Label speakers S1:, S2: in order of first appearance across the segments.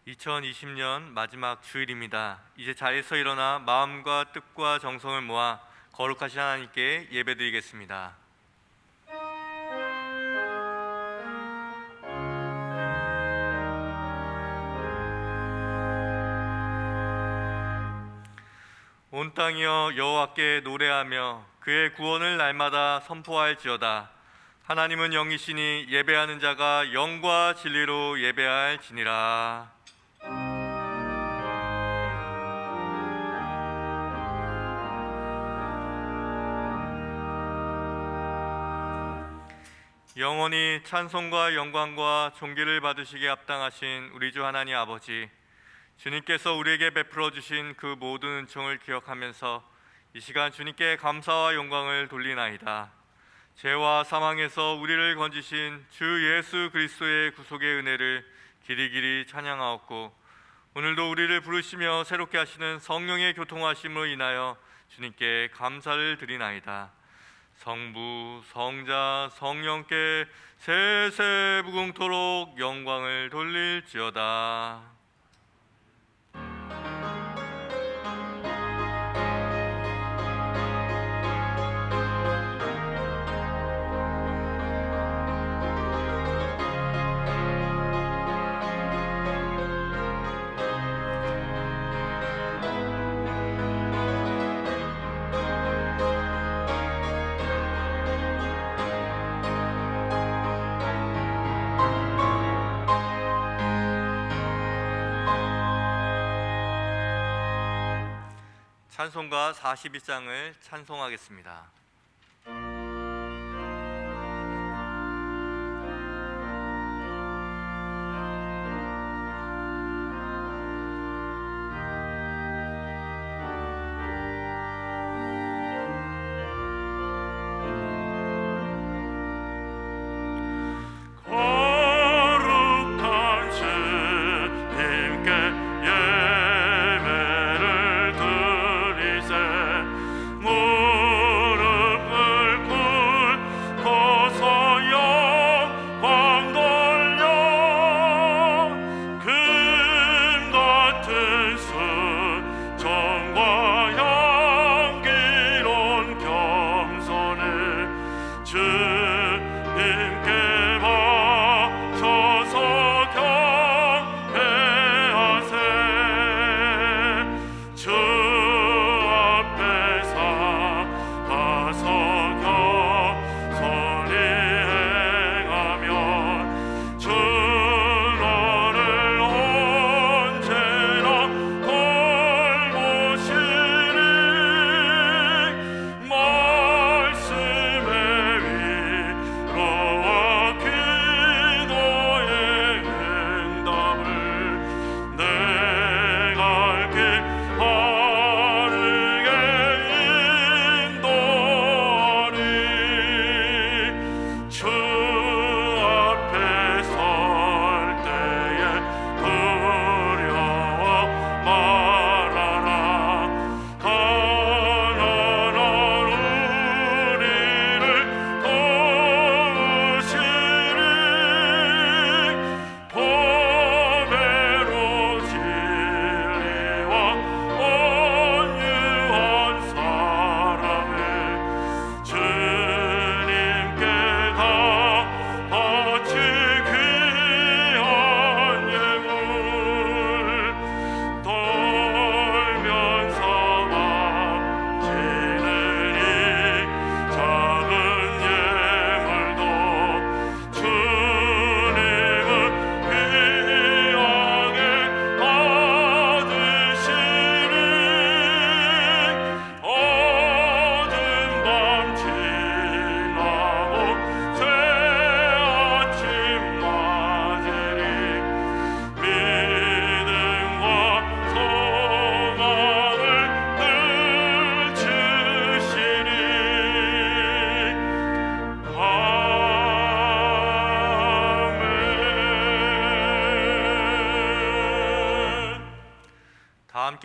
S1: 2020년 마지막 주일입니다. 이제 자리에서 일어나 마음과 뜻과 정성을 모아 거룩하신 하나님께 예배드리겠습니다. 온 땅이여 여호와께 노래하며 그의 구원을 날마다 선포할지어다. 하나님은 영이시니 예배하는 자가 영과 진리로 예배할지니라. 영원히 찬송과 영광과 존귀를 받으시기에 합당하신 우리 주 하나님 아버지, 주님께서 우리에게 베풀어 주신 그 모든 은총을 기억하면서 이 시간 주님께 감사와 영광을 돌리나이다. 죄와 사망에서 우리를 건지신 주 예수 그리스도의 구속의 은혜를 길이길이 찬양하옵고, 오늘도 우리를 부르시며 새롭게 하시는 성령의 교통하심으로 인하여 주님께 감사를 드리나이다. 성부, 성자, 성령께 세세 무궁토록 영광을 돌릴지어다. 찬송가 42장을 찬송하겠습니다.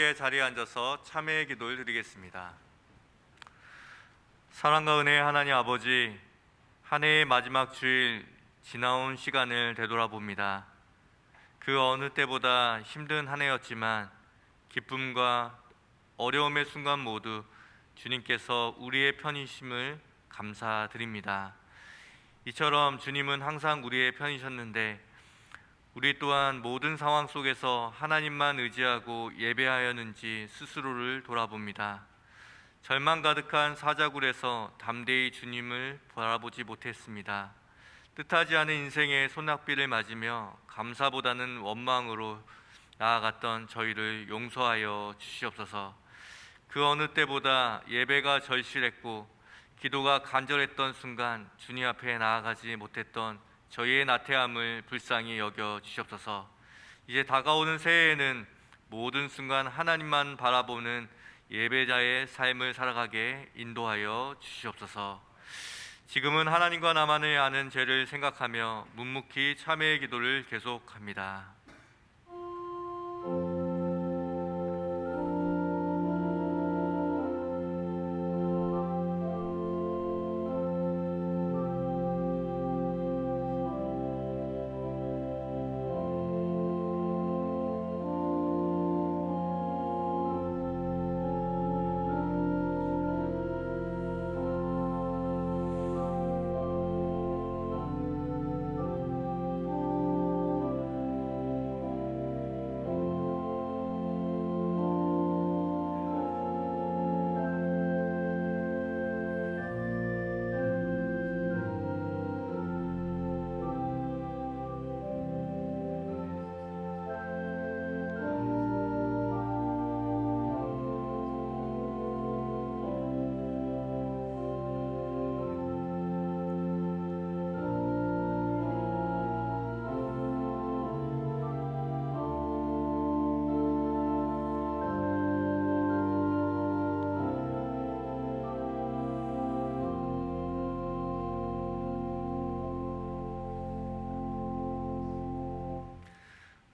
S1: 함께 자리에 앉아서 참회의 기도를 드리겠습니다. 사랑과 은혜의 하나님 아버지, 한 해의 마지막 주일 지나온 시간을 되돌아봅니다. 그 어느 때보다 힘든 한 해였지만 기쁨과 어려움의 순간 모두 주님께서 우리의 편이심을 감사드립니다. 이처럼 주님은 항상 우리의 편이셨는데 우리 또한 모든 상황 속에서 하나님만 의지하고 예배하였는지 스스로를 돌아봅니다. 절망 가득한 사자굴에서 담대히 주님을 바라보지 못했습니다. 뜻하지 않은 인생의 손낙비를 맞으며 감사보다는 원망으로 나아갔던 저희를 용서하여 주시옵소서. 그 어느 때보다 예배가 절실했고 기도가 간절했던 순간 주님 앞에 나아가지 못했던 저희의 나태함을 불쌍히 여겨 주시옵소서. 이제 다가오는 새해에는 모든 순간 하나님만 바라보는 예배자의 삶을 살아가게 인도하여 주시옵소서. 지금은 하나님과 나만을 아는 죄를 생각하며 묵묵히 참회의 기도를 계속합니다.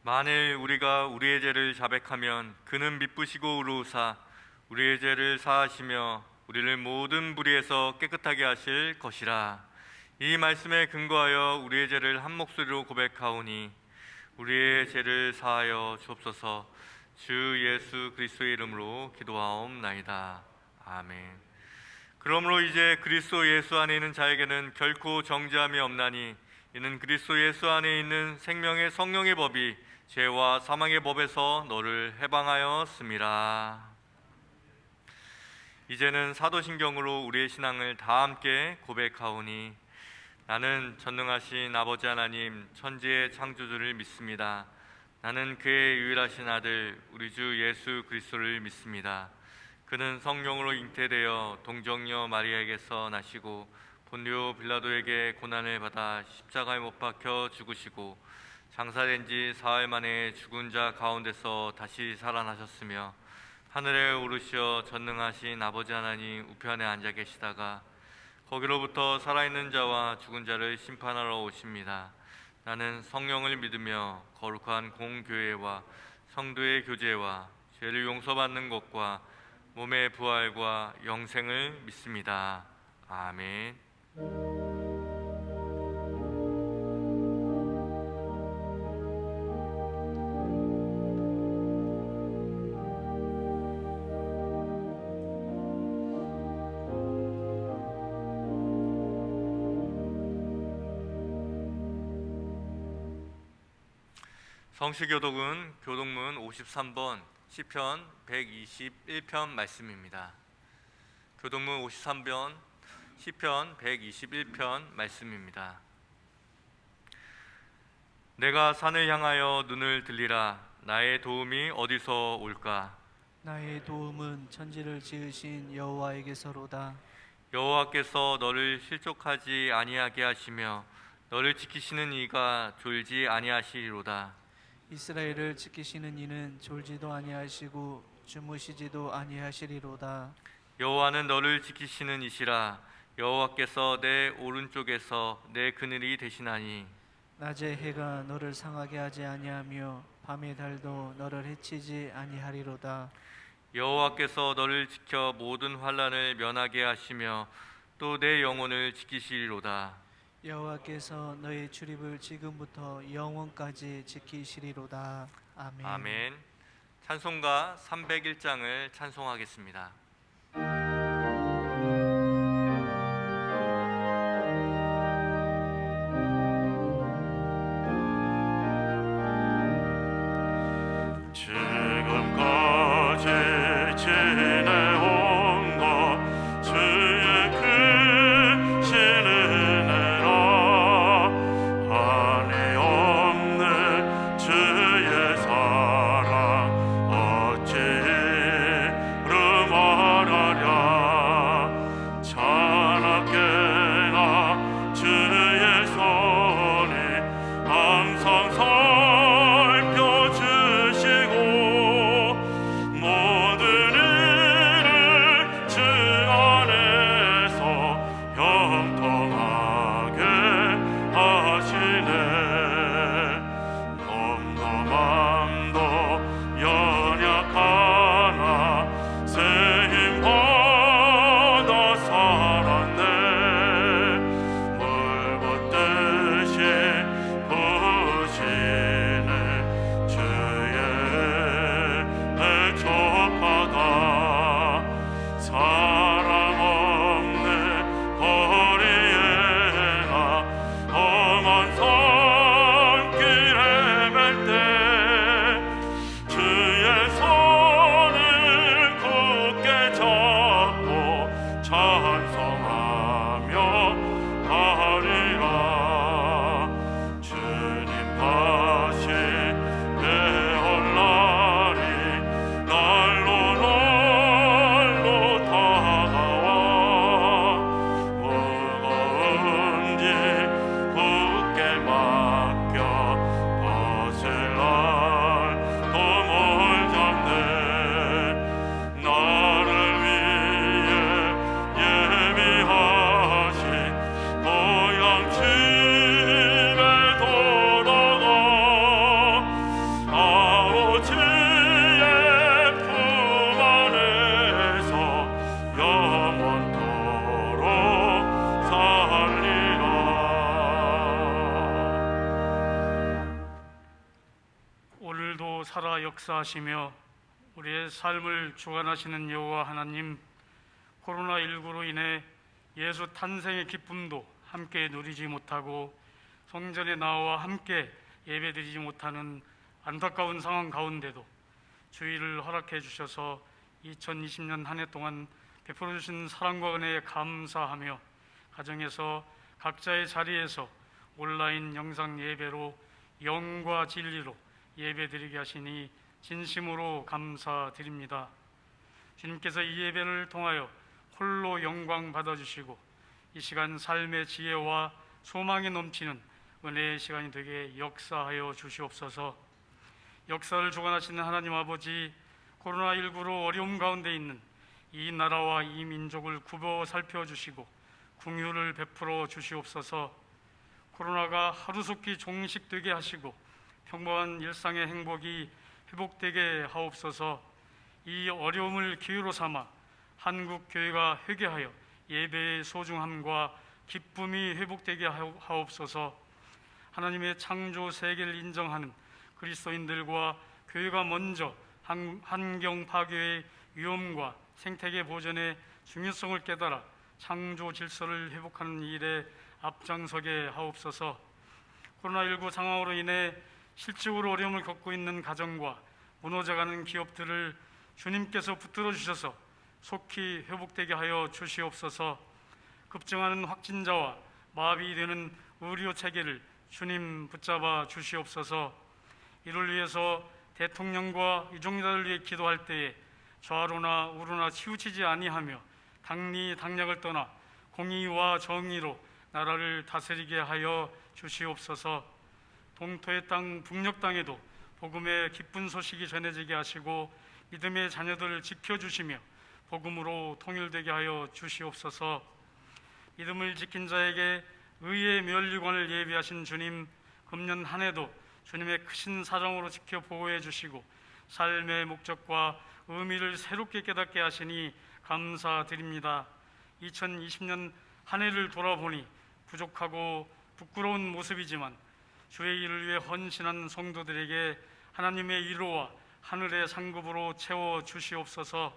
S1: 만일 우리가 우리의 죄를 자백하면 그는 미쁘시고 의로우사 우리의 죄를 사하시며 우리를 모든 불의에서 깨끗하게 하실 것이라. 이 말씀에 근거하여 우리의 죄를 한 목소리로 고백하오니 우리의 죄를 사하여 주옵소서. 주 예수 그리스도의 이름으로 기도하옵나이다. 아멘. 그러므로 이제 그리스도 예수 안에 있는 자에게는 결코 정죄함이 없나니 이는 그리스도 예수 안에 있는 생명의 성령의 법이 죄와 사망의 법에서 너를 해방하였음이라. 이제는 사도신경으로 우리의 신앙을 다 함께 고백하오니 나는 전능하신 아버지 하나님 천지의 창조주를 믿습니다. 나는 그의 유일하신 아들 우리 주 예수 그리스도를 믿습니다. 그는 성령으로 잉태되어 동정녀 마리아에게서 나시고 본디오 빌라도에게 고난을 받아 십자가에 못 박혀 죽으시고 장사된 지 사흘 만에 죽은 자 가운데서 다시 살아나셨으며 하늘에 오르시어 전능하신 아버지 하나님 우편에 앉아 계시다가 거기로부터 살아있는 자와 죽은 자를 심판하러 오십니다. 나는 성령을 믿으며 거룩한 공교회와 성도의 교제와 죄를 용서받는 것과 몸의 부활과 영생을 믿습니다. 아멘. 성시교독은 교독문 53번 시편 121편 말씀입니다. 교독문 53번 시편 121편 말씀입니다. 내가 산을 향하여 눈을 들리라. 나의 도움이 어디서 올까?
S2: 나의 도움은 천지를 지으신 여호와에게서로다.
S1: 여호와께서 너를 실족하지 아니하게 하시며 너를 지키시는 이가 졸지 아니하시리로다.
S2: 이스라엘을 지키시는 이는 졸지도 아니하시고 주무시지도 아니하시리로다.
S1: 여호와는 너를 지키시는 이시라. 여호와께서 내 오른쪽에서 내 그늘이 되시나니
S2: 낮에 해가 너를 상하게 하지 아니하며 밤의 달도 너를 해치지 아니하리로다.
S1: 여호와께서 너를 지켜 모든 환난을 면하게 하시며 또 내 영혼을 지키시리로다.
S2: 여호와께서 너의 출입을 지금부터 영원까지 지키시리로다. 아멘.
S1: 아멘. 찬송가 301장을 찬송하겠습니다.
S3: 지금까지 지내온 것 주의 크신 은혜라 한이 없는 주의 사랑 어찌 이루 말하랴 자나깨나 주의 손이 항상 살펴주시고 모든 일을 주 안에서 형통하게 하시네 넘넘함도 연약하나 새 힘 받아 살았네 물붓듯이 부시는 주의 촉하다 사랑 없는 거리에 나 험한 산길 헤맬 때 주의 손을 굳게 잡고 찬송하며 가리라 주님 다시 되올 날이 날로 날로 다가와 무거운 짐 굳게 맡겨 벗을 날도 멀잡네 나를 위해 예비하신 고향 집에 돌아가 아버지의 품 안에서 영원토록 살리라.
S4: 오늘도 살아 역사하시며 우리의 삶을 주관하시는 여호와 하나님, 코로나19로 인해 예수 탄생의 기쁨도 함께 누리지 못하고 성전에 나와 함께 예배드리지 못하는 안타까운 상황 가운데도 주의를 허락해 주셔서 2020년 한 해 동안 베풀어 주신 사랑과 은혜에 감사하며 가정에서 각자의 자리에서 온라인 영상 예배로 영과 진리로 예배드리게 하시니 진심으로 감사드립니다. 주님께서 이 예배를 통하여 홀로 영광 받아주시고 이 시간 삶의 지혜와 소망이 넘치는 은혜의 시간이 되게 역사하여 주시옵소서. 역사를 주관하시는 하나님 아버지, 코로나19로 어려움 가운데 있는 이 나라와 이 민족을 굽어 살펴주시고 긍휼을 베풀어 주시옵소서. 코로나가 하루속히 종식되게 하시고 평범한 일상의 행복이 회복되게 하옵소서. 이 어려움을 기회로 삼아 한국 교회가 회개하여 예배의 소중함과 기쁨이 회복되게 하옵소서. 하나님의 창조 세계를 인정하는 그리스도인들과 교회가 먼저 환경 파괴의 위험과 생태계 보존의 중요성을 깨달아 창조 질서를 회복하는 일에 앞장서게 하옵소서. 코로나19 상황으로 인해 실질적으로 어려움을 겪고 있는 가정과 무너져가는 기업들을 주님께서 붙들어 주셔서 속히 회복되게 하여 주시옵소서. 급증하는 확진자와 마비되는 의료 체계를 주님 붙잡아 주시옵소서. 이를 위해서 대통령과 유종자를 위해 기도할 때에 좌로나 우로나 치우치지 아니하며 당리 당략을 떠나 공의와 정의로 나라를 다스리게 하여 주시옵소서. 동토의 땅 북녘 땅에도 복음의 기쁜 소식이 전해지게 하시고 믿음의 자녀들을 지켜주시며 복음으로 통일되게 하여 주시옵소서. 믿음을 지킨 자에게 의의 면류관을 예비하신 주님, 금년 한 해도 주님의 크신 사랑으로 지켜 보호해 주시고 삶의 목적과 의미를 새롭게 깨닫게 하시니 감사드립니다. 2020년 한 해를 돌아보니 부족하고 부끄러운 모습이지만 주의 일을 위해 헌신한 성도들에게 하나님의 위로와 하늘의 상급으로 채워 주시옵소서.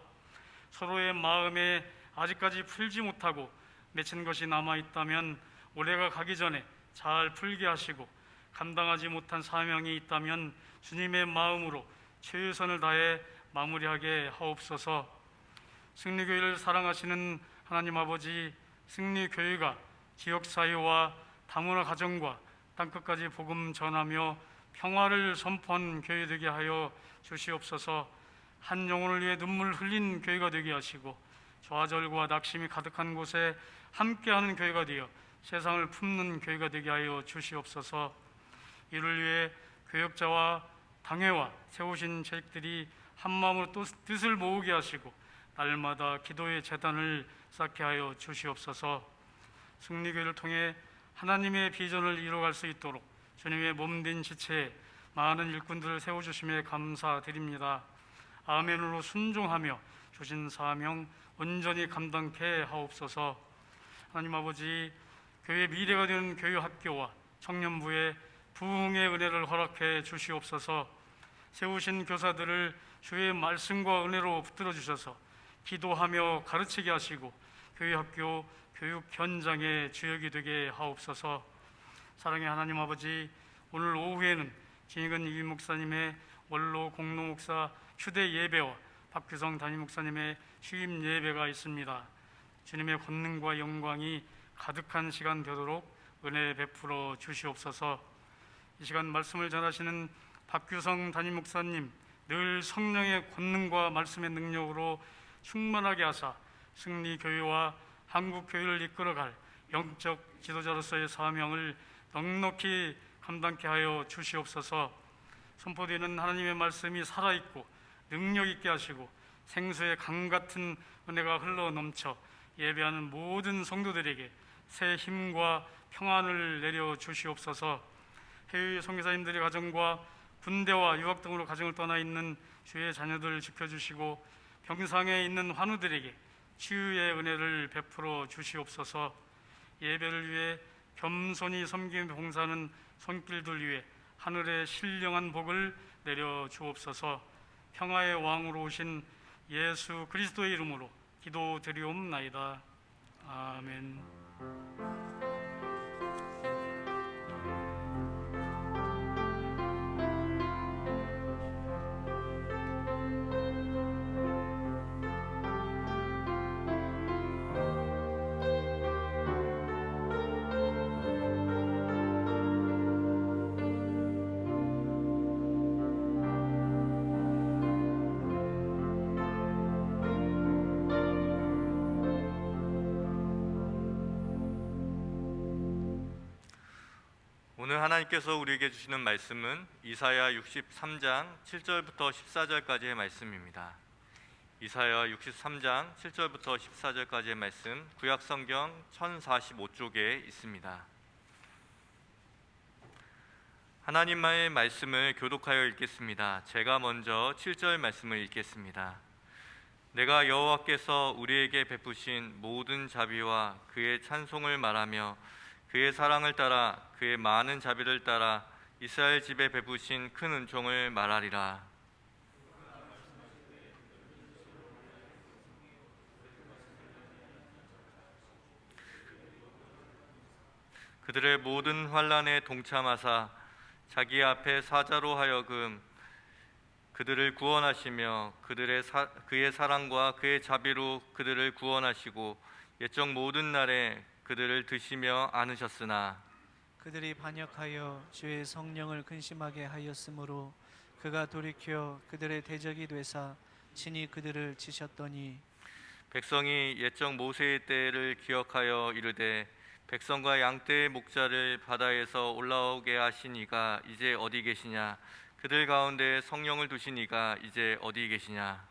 S4: 서로의 마음에 아직까지 풀지 못하고 맺힌 것이 남아 있다면 올해가 가기 전에 잘 풀게 하시고, 감당하지 못한 사명이 있다면 주님의 마음으로 최선을 다해 마무리하게 하옵소서. 승리교회를 사랑하시는 하나님 아버지, 승리교회가 지역사회와 다문화 가정과 땅끝까지 복음 전하며 평화를 선포한 교회 되게 하여 주시옵소서. 한 영혼을 위해 눈물 흘린 교회가 되게 하시고, 좌절과 낙심이 가득한 곳에 함께하는 교회가 되어 세상을 품는 교회가 되게 하여 주시옵소서. 이를 위해 교역자와 당회와 세우신 제익들이 한마음으로 또 뜻을 모으게 하시고 날마다 기도의 제단을 쌓게 하여 주시옵소서. 승리교회를 통해 하나님의 비전을 이뤄갈 수 있도록 주님의 몸된 지체에 많은 일꾼들을 세워주심에 감사드립니다. 아멘으로 순종하며 주신 사명 온전히 감당케 하옵소서. 하나님 아버지, 교회 미래가 되는 교회 학교와 청년부에 부흥의 은혜를 허락해 주시옵소서. 세우신 교사들을 주의 말씀과 은혜로 붙들어 주셔서 기도하며 가르치게 하시고 교회 학교 교육 현장의 주역이 되게 하옵소서. 사랑의 하나님 아버지, 오늘 오후에는 진익은 이기 목사님의 원로 공로 목사 휴대 예배와 박규성 담임 목사님의 취임 예배가 있습니다. 주님의 권능과 영광이 가득한 시간 되도록 은혜 베풀어 주시옵소서. 이 시간 말씀을 전하시는 박규성 담임 목사님, 늘 성령의 권능과 말씀의 능력으로 충만하게 하사 승리교회와 한국교회를 이끌어갈 영적 지도자로서의 사명을 넉넉히 감당케 하여 주시옵소서. 선포되는 하나님의 말씀이 살아있고 능력 있게 하시고 생수의 강 같은 은혜가 흘러 넘쳐 예배하는 모든 성도들에게 새 힘과 평안을 내려 주시옵소서. 해외 선교사님들의 가정과 군대와 유학 등으로 가정을 떠나 있는 주의 자녀들 지켜주시고 병상에 있는 환우들에게 치유의 은혜를 베풀어 주시옵소서. 예배를 위해 겸손히 섬기며 봉사하는 손길들 위해 하늘의 신령한 복을 내려 주옵소서. 평화의 왕으로 오신 예수 그리스도의 이름으로 기도드리옵나이다. 아멘.
S1: 오늘 하나님께서 우리에게 주시는 말씀은 이사야 63장 7절부터 14절까지의 말씀입니다. 이사야 63장 7절부터 14절까지의 말씀, 구약성경 1045쪽에 있습니다. 하나님의 말씀을 교독하여 읽겠습니다. 제가 먼저 7절 말씀을 읽겠습니다. 내가 여호와께서 우리에게 베푸신 모든 자비와 그의 찬송을 말하며 그의 사랑을 따라 그의 많은 자비를 따라 이스라엘 집에 베푸신 큰 은총을 말하리라. 그들의 모든 환난에 동참하사 자기 앞에 사자로 하여금 그들을 구원하시며 그의 사랑과 그의 자비로 그들을 구원하시고 옛적 모든 날에 그들을 드시며 안으셨으나
S2: 그들이 반역하여 주의 성령을 근심하게 하였으므로 그가 돌이켜 그들의 대적이 되사 친히 그들을 치셨더니
S1: 백성이 옛적 모세의 때를 기억하여 이르되 백성과 양떼의 목자를 바다에서 올라오게 하신 이가 이제 어디 계시냐? 그들 가운데 성령을 두신 이가 이제 어디 계시냐?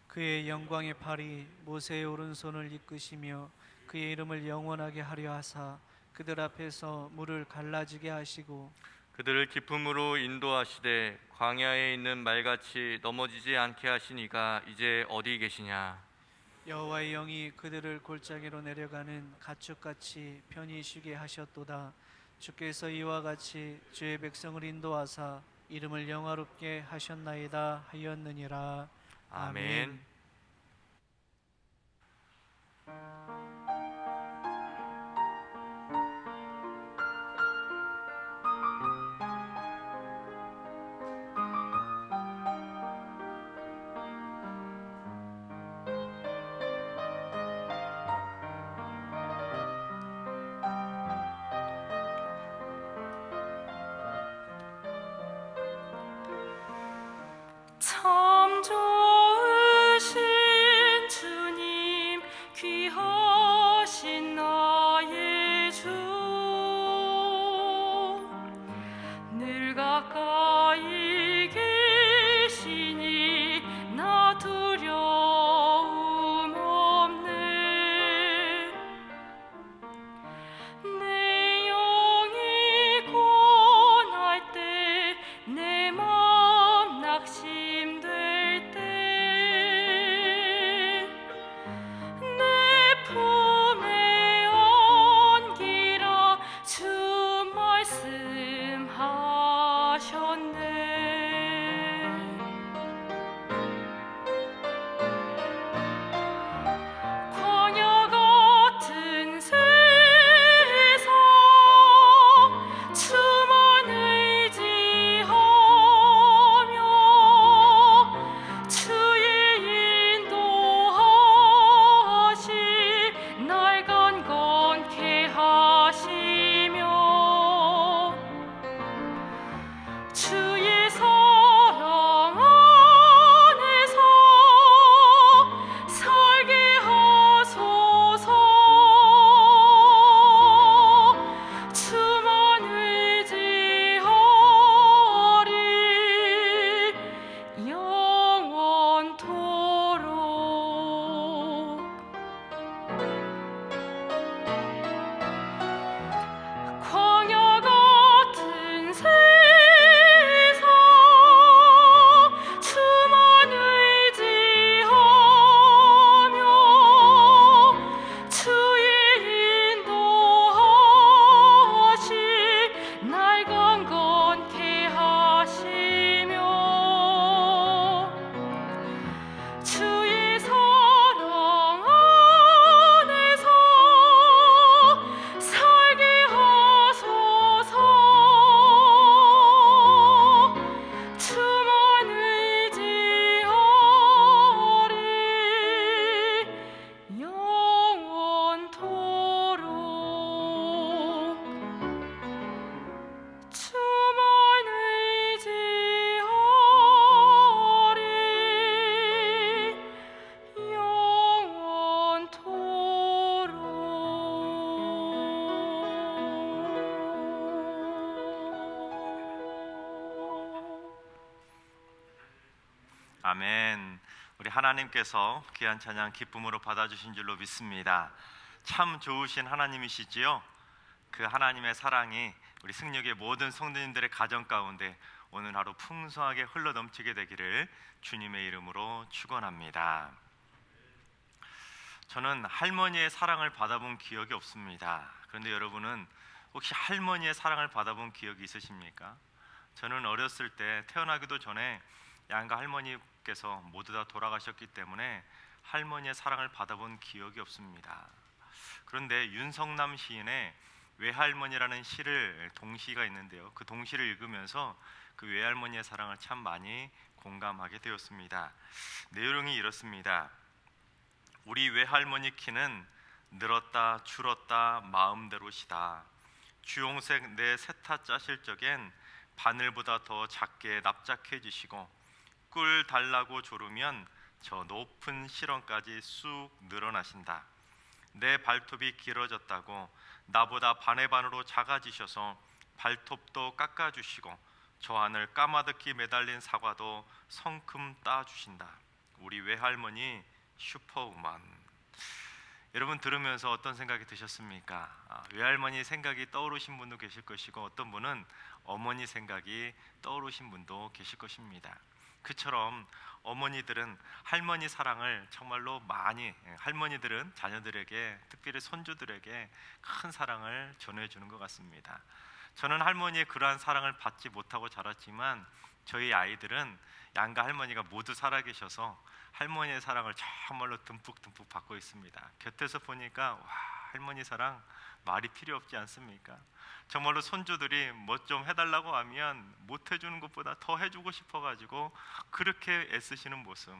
S2: 그의 영광의 팔이 모세의 오른손을 이끄시며 그의 이름을 영원하게 하려 하사 그들 앞에서 물을 갈라지게 하시고
S1: 그들을 기품으로 인도하시되 광야에 있는 말같이 넘어지지 않게 하신 이가 이제 어디 계시냐?
S2: 여호와의 영이 그들을 골짜기로 내려가는 가축같이 편히 쉬게 하셨도다. 주께서 이와 같이 주의 백성을 인도하사 이름을 영화롭게 하셨나이다 하였느니라.
S1: 아멘.
S5: 참 좋으신 주님, 귀하신 나의 주, 늘 가까이 계시니 나 두려움 없네. 내 영이 고날 때, 내 맘 낙심될 때, 내 품에 안기라 주 말씀하셨네. 광야 같은 세상 주만 의지하며 주의 인도하시 날 강건케 하시며 주의 사랑 안에서 살게 하소서. 주만 의지하리 영원토록. 광야 같은 세상 주만 의지하며 주의 인도하시 날 강건케 하시며 주의 사랑 안에서 살게 하소서. 주만 의지하리 영원토록. 주만 의지하리 영원토록.
S6: 아멘. 우리 하나님께서 귀한 찬양 기쁨으로 받아주신 줄로 믿습니다. 참 좋으신 하나님이시지요. 그 하나님의 사랑이 우리 승력의 모든 성도님들의 가정 가운데 오늘 하루 풍성하게 흘러넘치게 되기를 주님의 이름으로 축원합니다. 저는 할머니의 사랑을 받아본 기억이 없습니다. 그런데 여러분은 혹시 할머니의 사랑을 받아본 기억이 있으십니까? 저는 어렸을 때 태어나기도 전에 양가 할머니께서 모두 다 돌아가셨기 때문에 할머니의 사랑을 받아본 기억이 없습니다. 그런데 윤성남 시인의 외할머니라는 동시가 있는데요. 그 동시를 읽으면서 그 외할머니의 사랑을 참 많이 공감하게 되었습니다. 내용이 이렇습니다. 우리 외할머니 키는 늘었다 줄었다 마음대로시다. 주홍색 내 세타 짜실 적엔 바늘보다 더 작게 납작해지시고 꿀 달라고 조르면 저 높은 실험까지 쑥 늘어나신다. 내 발톱이 길어졌다고 나보다 반의 반으로 작아지셔서 발톱도 깎아주시고 저 하늘 까마득히 매달린 사과도 성큼 따주신다. 우리 외할머니 슈퍼우먼. 여러분 들으면서 어떤 생각이 드셨습니까? 외할머니 생각이 떠오르신 분도 계실 것이고 어떤 분은 어머니 생각이 떠오르신 분도 계실 것입니다. 그처럼 어머니들은 할머니 사랑을 정말로 많이, 할머니들은 자녀들에게, 특별히 손주들에게 큰 사랑을 전해주는 것 같습니다. 저는 할머니의 그러한 사랑을 받지 못하고 자랐지만 저희 아이들은 양가 할머니가 모두 살아계셔서 할머니의 사랑을 정말로 듬뿍듬뿍 받고 있습니다. 곁에서 보니까 와, 할머니 사랑 말이 필요 없지 않습니까? 정말로 손주들이 뭐 좀 해달라고 하면 못 해주는 것보다 더 해주고 싶어가지고 그렇게 애쓰시는 모습,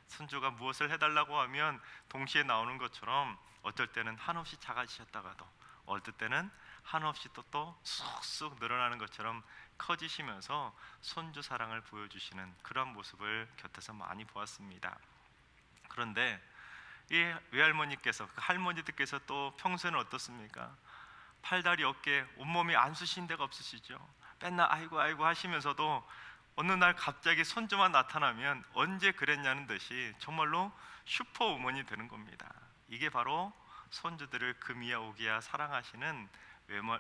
S6: 손주가 무엇을 해달라고 하면 동시에 나오는 것처럼 어떨 때는 한없이 작아지셨다가도 어떨 때는 한없이 또 쑥쑥 늘어나는 것처럼 커지시면서 손주 사랑을 보여주시는 그런 모습을 곁에서 많이 보았습니다. 그런데 이 외할머니께서, 그 할머니들께서 또 평소에는 어떻습니까? 팔다리 어깨 온몸이 안 쑤신 데가 없으시죠. 맨날 아이고 아이고 하시면서도 어느 날 갑자기 손주만 나타나면 언제 그랬냐는 듯이 정말로 슈퍼우먼이 되는 겁니다. 이게 바로 손주들을 금이야 오기야 사랑하시는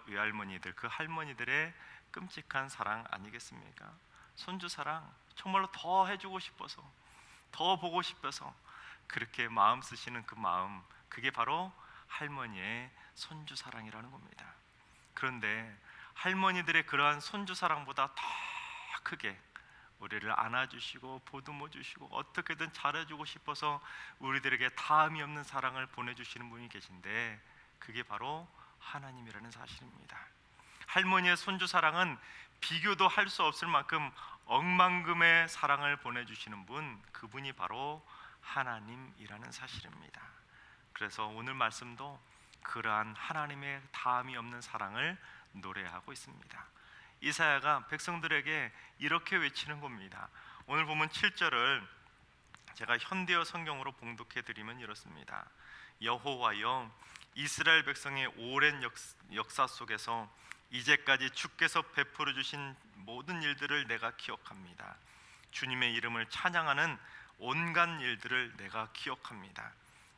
S6: 외할머니들, 그 할머니들의 끔찍한 사랑 아니겠습니까? 손주 사랑 정말로 더 해주고 싶어서, 더 보고 싶어서 그렇게 마음 쓰시는 그 마음, 그게 바로 할머니의 손주 사랑이라는 겁니다. 그런데 할머니들의 그러한 손주 사랑보다 더 크게 우리를 안아주시고 보듬어 주시고 어떻게든 잘해주고 싶어서 우리들에게 다음이 없는 사랑을 보내주시는 분이 계신데 그게 바로 하나님이라는 사실입니다. 할머니의 손주 사랑은 비교도 할 수 없을 만큼 억만금의 사랑을 보내주시는 분, 그분이 바로 하나님이라는 사실입니다. 그래서 오늘 말씀도 그러한 하나님의 다함이 없는 사랑을 노래하고 있습니다. 이사야가 백성들에게 이렇게 외치는 겁니다. 오늘 보면 7절을 제가 현대어 성경으로 봉독해 드리면 이렇습니다. 여호와여, 이스라엘 백성의 오랜 역사 속에서 이제까지 주께서 베풀어 주신 모든 일들을 내가 기억합니다. 주님의 이름을 찬양하는 온갖 일들을 내가 기억합니다.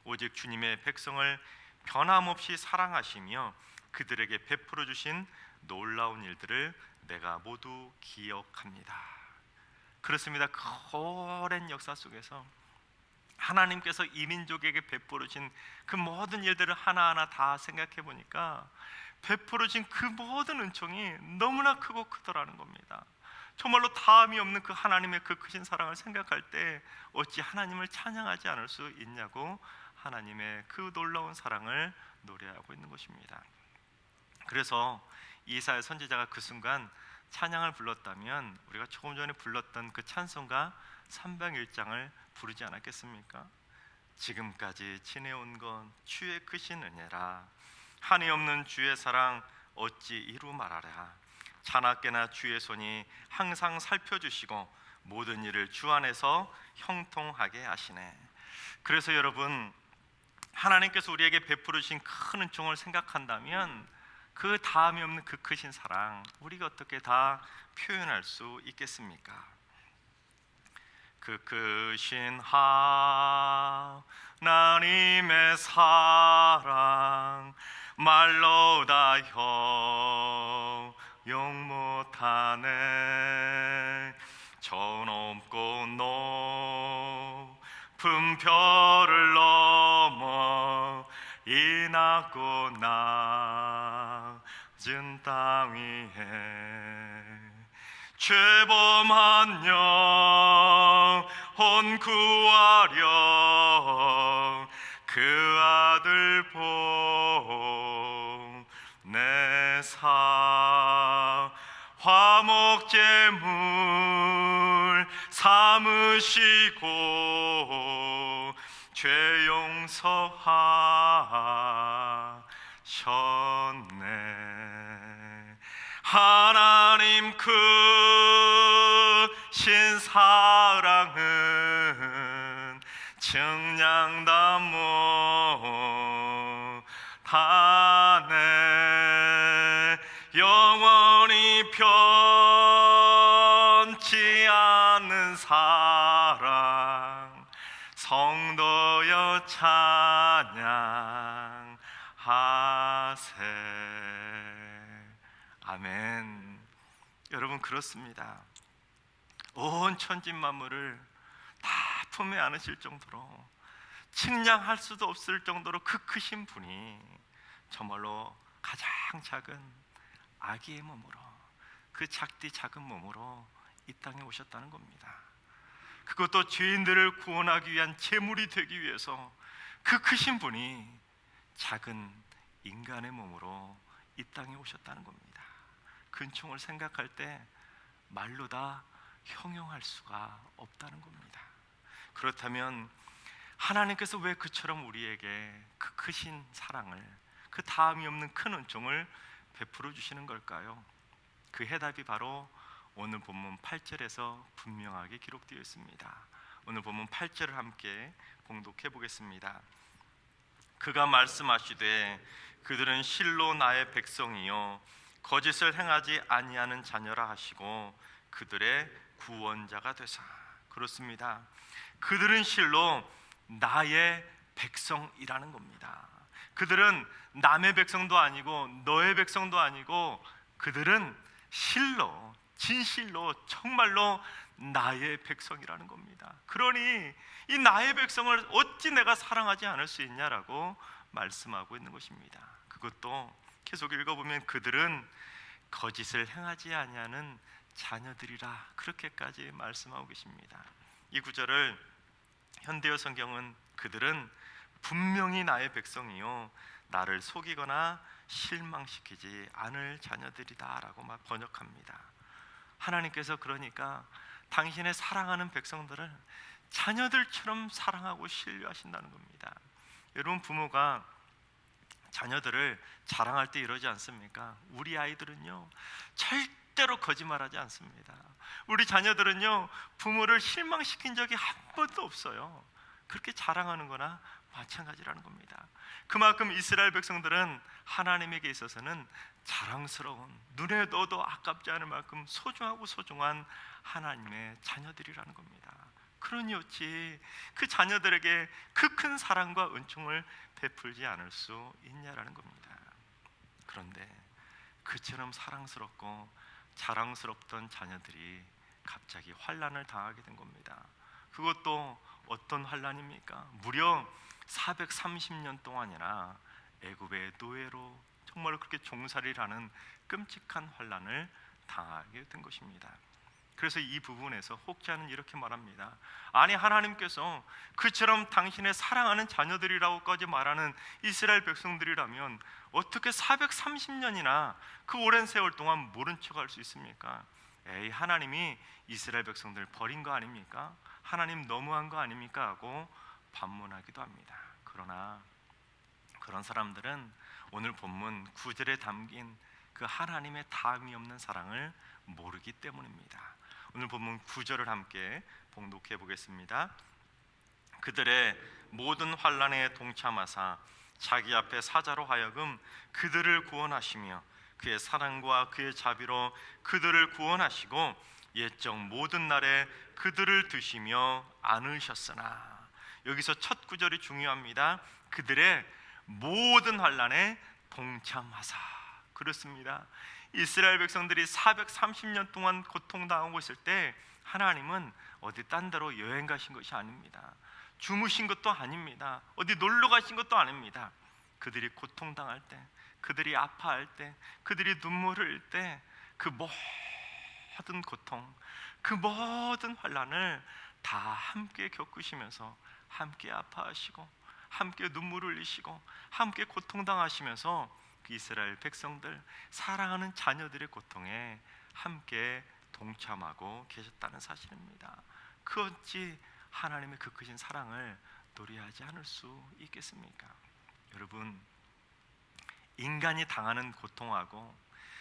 S6: 오직 주님의 백성을 변함없이 사랑하시며 그들에게 베풀어 주신 놀라운 일들을 내가 모두 기억합니다. 그렇습니다. 그 오랜 역사 속에서 하나님께서 이 민족에게 베풀어 주신 그 모든 일들을 하나하나 다 생각해 보니까 베풀어 주신 그 모든 은총이 너무나 크고 크더라는 겁니다. 정말로 다함이 없는 그 하나님의 그 크신 사랑을 생각할 때 어찌 하나님을 찬양하지 않을 수 있냐고 하나님의 그 놀라운 사랑을 노래하고 있는 것입니다. 그래서 이사야 선지자가 그 순간 찬양을 불렀다면 우리가 조금 전에 불렀던 그 찬송가 301장을 부르지 않았겠습니까? 지금까지 지내온 건 주의 크신 은혜라, 한이 없는 주의 사랑 어찌 이루 말하랴. 자나깨나 주의 손이 항상 살펴주시고 모든 일을 주 안에서 형통하게 하시네. 그래서 여러분, 하나님께서 우리에게 베풀으신 큰 은총을 생각한다면 그 다함이 없는 그 크신 사랑 우리가 어떻게 다 표현할 수 있겠습니까? 그 크신 하나님의 사랑 말로 다 영 못하네. 저 높고 높은 별을 넘어 이 낮고 낮은 땅 위에 죄범한 영혼 구하려 그 아들 보내사 화목제물 삼으시고 죄 용서하셨네. 하나님 크신 사랑은 증량다 못하네. 영원히 변치 않는 사랑 성도여 찬양하세. 아멘. 여러분, 그렇습니다. 온 천지 만물을 다 품에 안으실 정도로, 측량할 수도 없을 정도로 그 크신 분이 정말로 가장 작은 아기의 몸으로, 그 작디 작은 몸으로 이 땅에 오셨다는 겁니다. 그것도 죄인들을 구원하기 위한 제물이 되기 위해서 그 크신 분이 작은 인간의 몸으로 이 땅에 오셨다는 겁니다. 그 은총을 생각할 때 말로 다 형용할 수가 없다는 겁니다. 그렇다면 하나님께서 왜 그처럼 우리에게 그 크신 사랑을, 그 다음이 없는 큰 은총을 베풀어 주시는 걸까요? 그 해답이 바로 오늘 본문 8절에서 분명하게 기록되어 있습니다. 오늘 본문 8절을 함께 봉독해 보겠습니다. 그가 말씀하시되 그들은 실로 나의 백성이요 거짓을 행하지 아니하는 자녀라 하시고 그들의 구원자가 되사. 그렇습니다. 그들은 실로 나의 백성이라는 겁니다. 그들은 남의 백성도 아니고 너의 백성도 아니고 그들은 실로, 진실로, 정말로 나의 백성이라는 겁니다. 그러니 이 나의 백성을 어찌 내가 사랑하지 않을 수 있냐라고 말씀하고 있는 것입니다. 그것도 계속 읽어보면 그들은 거짓을 행하지 아니하는 자녀들이라 그렇게까지 말씀하고 계십니다. 이 구절을 현대어 성경은 그들은 분명히 나의 백성이요 나를 속이거나 실망시키지 않을 자녀들이다 라고 막 번역합니다. 하나님께서 그러니까 당신의 사랑하는 백성들을 자녀들처럼 사랑하고 신뢰하신다는 겁니다. 여러분, 부모가 자녀들을 자랑할 때 이러지 않습니까? 우리 아이들은요 절대로 거짓말하지 않습니다. 우리 자녀들은요 부모를 실망시킨 적이 한 번도 없어요. 그렇게 자랑하는 거나 마찬가지라는 겁니다. 그만큼 이스라엘 백성들은 하나님에게 있어서는 자랑스러운, 눈에 넣어도 아깝지 않을 만큼 소중하고 소중한 하나님의 자녀들이라는 겁니다. 그러니 어찌 그 자녀들에게 그 큰 사랑과 은총을 베풀지 않을 수 있냐라는 겁니다. 그런데 그처럼 사랑스럽고 자랑스럽던 자녀들이 갑자기 환난을 당하게 된 겁니다. 그것도 어떤 환난입니까? 무려 430년 동안이나 애굽의 노예로 정말 그렇게 종살이를 하는 끔찍한 환난을 당하게 된 것입니다. 그래서 이 부분에서 혹자는 이렇게 말합니다. 아니, 하나님께서 그처럼 당신의 사랑하는 자녀들이라고까지 말하는 이스라엘 백성들이라면 어떻게 430년이나 그 오랜 세월 동안 모른 척할 수 있습니까? 에이, 하나님이 이스라엘 백성들 버린 거 아닙니까? 하나님 너무한 거 아닙니까? 하고 반문하기도 합니다. 그러나 그런 사람들은 오늘 본문 9절에 담긴 그 하나님의 다음이 없는 사랑을 모르기 때문입니다. 오늘 본문 9절을 함께 봉독해 보겠습니다. 그들의 모든 환난에 동참하사 자기 앞에 사자로 하여금 그들을 구원하시며 그의 사랑과 그의 자비로 그들을 구원하시고 옛적 모든 날에 그들을 드시며 안으셨으나. 여기서 첫 구절이 중요합니다. 그들의 모든 환난에 동참하사. 그렇습니다. 이스라엘 백성들이 430년 동안 고통당하고 있을 때 하나님은 어디 딴 데로 여행 가신 것이 아닙니다. 주무신 것도 아닙니다. 어디 놀러 가신 것도 아닙니다. 그들이 고통당할 때, 그들이 아파할 때, 그들이 눈물 흘릴 때 그 모든 고통, 그 모든 환난을 다 함께 겪으시면서 함께 아파하시고 함께 눈물 흘리시고 함께 고통당하시면서 그 이스라엘 백성들, 사랑하는 자녀들의 고통에 함께 동참하고 계셨다는 사실입니다. 그 어찌 하나님의 그 크신 사랑을 노래하지 않을 수 있겠습니까? 여러분, 인간이 당하는 고통하고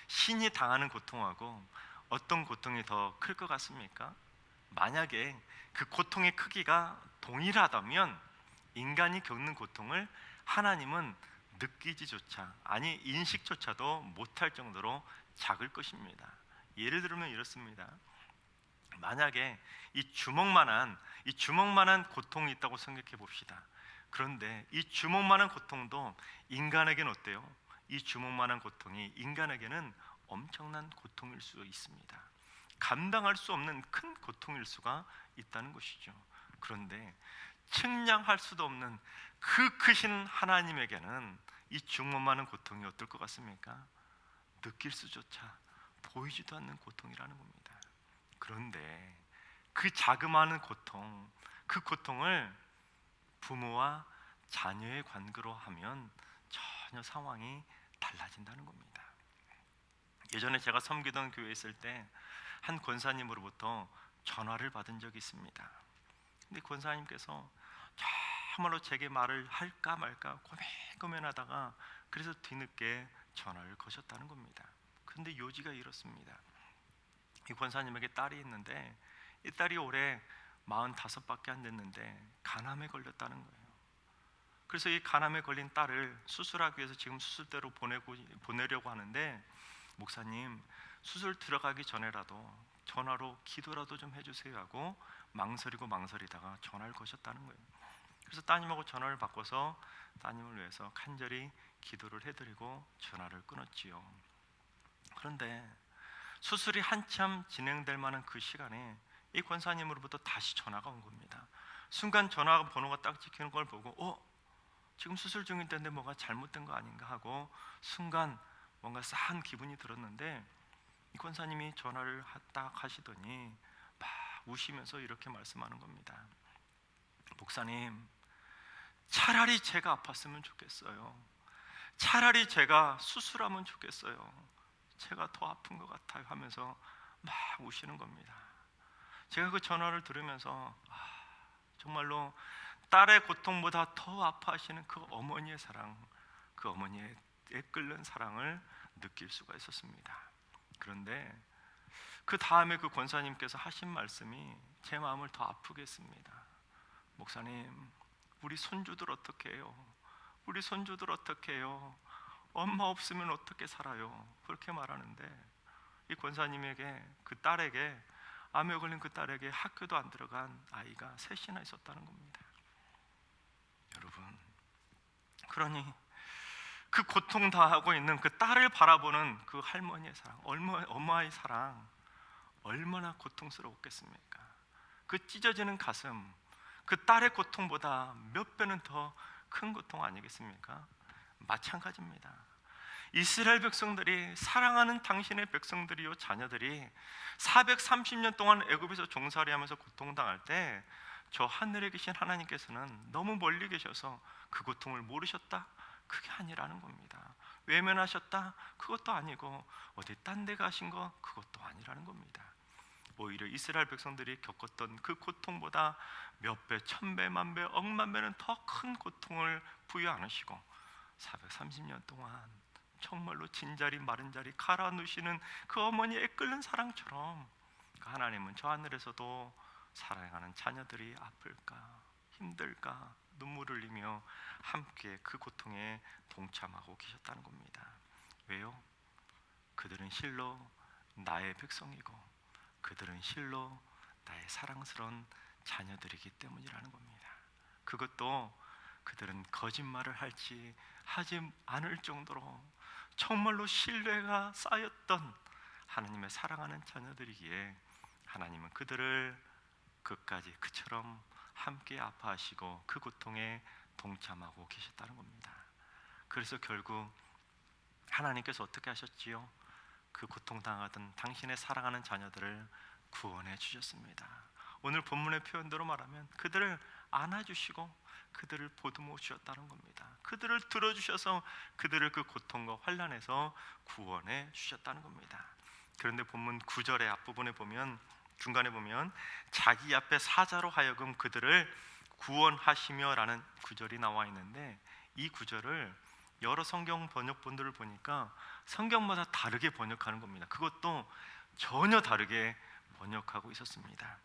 S6: 신이 당하는 고통하고 어떤 고통이 더 클 것 같습니까? 만약에 그 고통의 크기가 동일하다면 인간이 겪는 고통을 하나님은 느끼지조차, 아니 인식조차도 못할 정도로 작을 것입니다. 예를 들면 이렇습니다. 만약에 이 주먹만한 고통이 있다고 생각해 봅시다. 그런데 이 주먹만한 고통도 인간에게는 어때요? 이 주먹만한 고통이 인간에게는 엄청난 고통일 수 있습니다. 감당할 수 없는 큰 고통일 수가 있다는 것이죠. 그런데 측량할 수도 없는 그 크신 하나님에게는 이 죽음 많은 고통이 어떨 것 같습니까? 느낄 수조차 보이지도 않는 고통이라는 겁니다. 그런데 그 자그마한 고통, 그 고통을 부모와 자녀의 관계로 하면 전혀 상황이 달라진다는 겁니다. 예전에 제가 섬기던 교회에 있을 때 한 권사님으로부터 전화를 받은 적이 있습니다. 근데 권사님께서 정말로 제게 말을 할까 말까 고민하다가 그래서 뒤늦게 전화를 거셨다는 겁니다. 그런데 요지가 이렇습니다. 이 권사님에게 딸이 있는데 이 딸이 올해 45밖에 안 됐는데 간암에 걸렸다는 거예요. 그래서 이 간암에 걸린 딸을 수술하기 위해서 지금 수술대로 보내려고 하는데, 목사님 수술 들어가기 전에라도 전화로 기도라도 좀 해주세요 하고 망설이다가 전화를 거셨다는 거예요. 그래서 따님하고 전화를 바꿔서 따님을 위해서 간절히 기도를 해드리고 전화를 끊었지요. 그런데 수술이 한참 진행될 만한 그 시간에 이 권사님으로부터 다시 전화가 온 겁니다. 순간 전화 번호가 딱 찍히는 걸 보고 지금 수술 중인데 뭐가 잘못된 거 아닌가 하고 순간 뭔가 싸한 기분이 들었는데, 이 권사님이 전화를 딱 하시더니 막 우시면서 이렇게 말씀하는 겁니다. 목사님, 차라리 제가 아팠으면 좋겠어요. 차라리 제가 수술하면 좋겠어요. 제가 더 아픈 것 같아요 하면서 막 우시는 겁니다. 제가 그 전화를 들으면서 정말로 딸의 고통보다 더 아파하시는 그 어머니의 사랑, 그 어머니의 애끓는 사랑을 느낄 수가 있었습니다. 그런데 그 다음에 그 권사님께서 하신 말씀이 제 마음을 더 아프게 했습니다. 목사님, 우리 손주들 어떻게 해요? 우리 손주들 어떻게 해요? 엄마 없으면 어떻게 살아요? 그렇게 말하는데, 이 권사님에게 그 딸에게, 암에 걸린 그 딸에게 학교도 안 들어간 아이가 셋이나 있었다는 겁니다. 여러분, 그러니 그 고통 당하고 있는 그 딸을 바라보는 그 할머니의 사랑, 엄마의 사랑 얼마나 고통스러웠겠습니까? 그 찢어지는 가슴, 그 딸의 고통보다 몇 배는 더 큰 고통 아니겠습니까? 마찬가지입니다. 이스라엘 백성들이, 사랑하는 당신의 백성들이요 자녀들이 430년 동안 애굽에서 종살이하면서 고통당할 때 저 하늘에 계신 하나님께서는 너무 멀리 계셔서 그 고통을 모르셨다? 그게 아니라는 겁니다. 외면하셨다? 그것도 아니고 어디 딴 데 가신 거? 그것도 아니라는 겁니다. 오히려 이스라엘 백성들이 겪었던 그 고통보다 몇 배, 1000배, 만배, 억만 배는 더 큰 고통을 부여 안으시고 430년 동안 정말로 진자리 마른 자리 갈아 누시는 그 어머니의 끓는 사랑처럼 그 하나님은 저 하늘에서도 사랑하는 자녀들이 아플까, 힘들까, 눈물을 흘리며 함께 그 고통에 동참하고 계셨다는 겁니다. 왜요? 그들은 실로 나의 백성이고 그들은 실로 나의 사랑스러운 자녀들이기 때문이라는 겁니다. 그것도 그들은 거짓말을 하지 않을 정도로 정말로 신뢰가 쌓였던 하나님의 사랑하는 자녀들이기에 하나님은 그들을 끝까지 그처럼 함께 아파하시고 그 고통에 동참하고 계셨다는 겁니다. 그래서 결국 하나님께서 어떻게 하셨지요? 그 고통당하던 당신의 사랑하는 자녀들을 구원해 주셨습니다. 오늘 본문의 표현대로 말하면 그들을 안아주시고 그들을 보듬어 주셨다는 겁니다. 그들을 들어주셔서 그들을 그 고통과 환난에서 구원해 주셨다는 겁니다. 그런데 본문 9절의 앞부분에 보면, 중간에 보면 자기 앞에 사자로 하여금 그들을 구원하시며 라는 구절이 나와 있는데, 이 구절을 여러 성경 번역본들을 보니까 성경마다 다르게 번역하는 겁니다. 그것도 전혀 다르게 번역하고 있었습니다.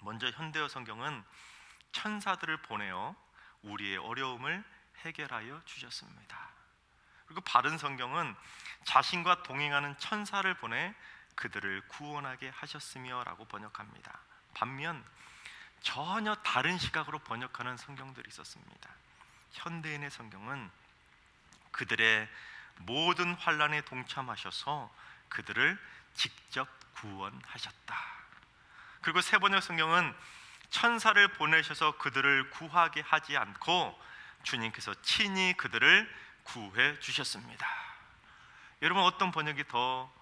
S6: 먼저 현대어 성경은 천사들을 보내어 우리의 어려움을 해결하여 주셨습니다. 그리고 바른 성경은 자신과 동행하는 천사를 보내 그들을 구원하게 하셨으며 라고 번역합니다. 반면 전혀 다른 시각으로 번역하는 성경들이 있었습니다. 현대인의 성경은 그들의 모든 환난에 동참하셔서 그들을 직접 구원하셨다. 그리고 새 번역 성경은 천사를 보내셔서 그들을 구하게 하지 않고 주님께서 친히 그들을 구해 주셨습니다. 여러분, 어떤 번역이 더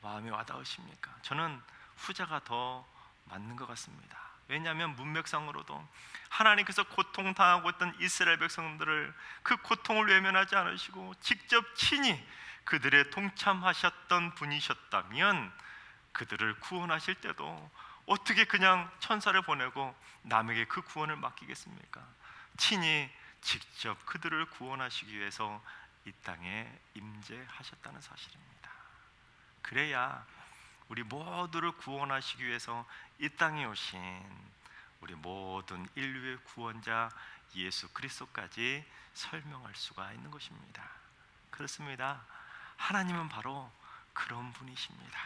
S6: 마음에 와닿으십니까? 저는 후자가 더 맞는 것 같습니다. 왜냐하면 문맥상으로도 하나님께서 고통당하고 있던 이스라엘 백성들을 그 고통을 외면하지 않으시고 직접 친히 그들의 동참하셨던 분이셨다면 그들을 구원하실 때도 어떻게 그냥 천사를 보내고 남에게 그 구원을 맡기겠습니까? 친히 직접 그들을 구원하시기 위해서 이 땅에 임재하셨다는 사실입니다. 그래야 우리 모두를 구원하시기 위해서 이 땅에 오신 우리 모든 인류의 구원자 예수 그리스도까지 설명할 수가 있는 것입니다. 그렇습니다. 하나님은 바로 그런 분이십니다.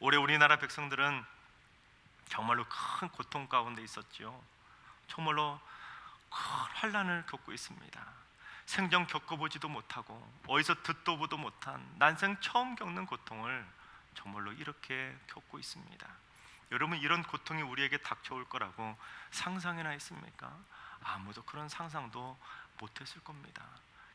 S6: 올해 우리나라 백성들은 정말로 큰 고통 가운데 있었지요. 정말로 큰 환난을 겪고 있습니다. 생전 겪어보지도 못하고 어디서 듣도 보도 못한 난생 처음 겪는 고통을 정말로 이렇게 겪고 있습니다. 여러분, 이런 고통이 우리에게 닥쳐올 거라고 상상이나 했습니까? 아무도 그런 상상도 못했을 겁니다.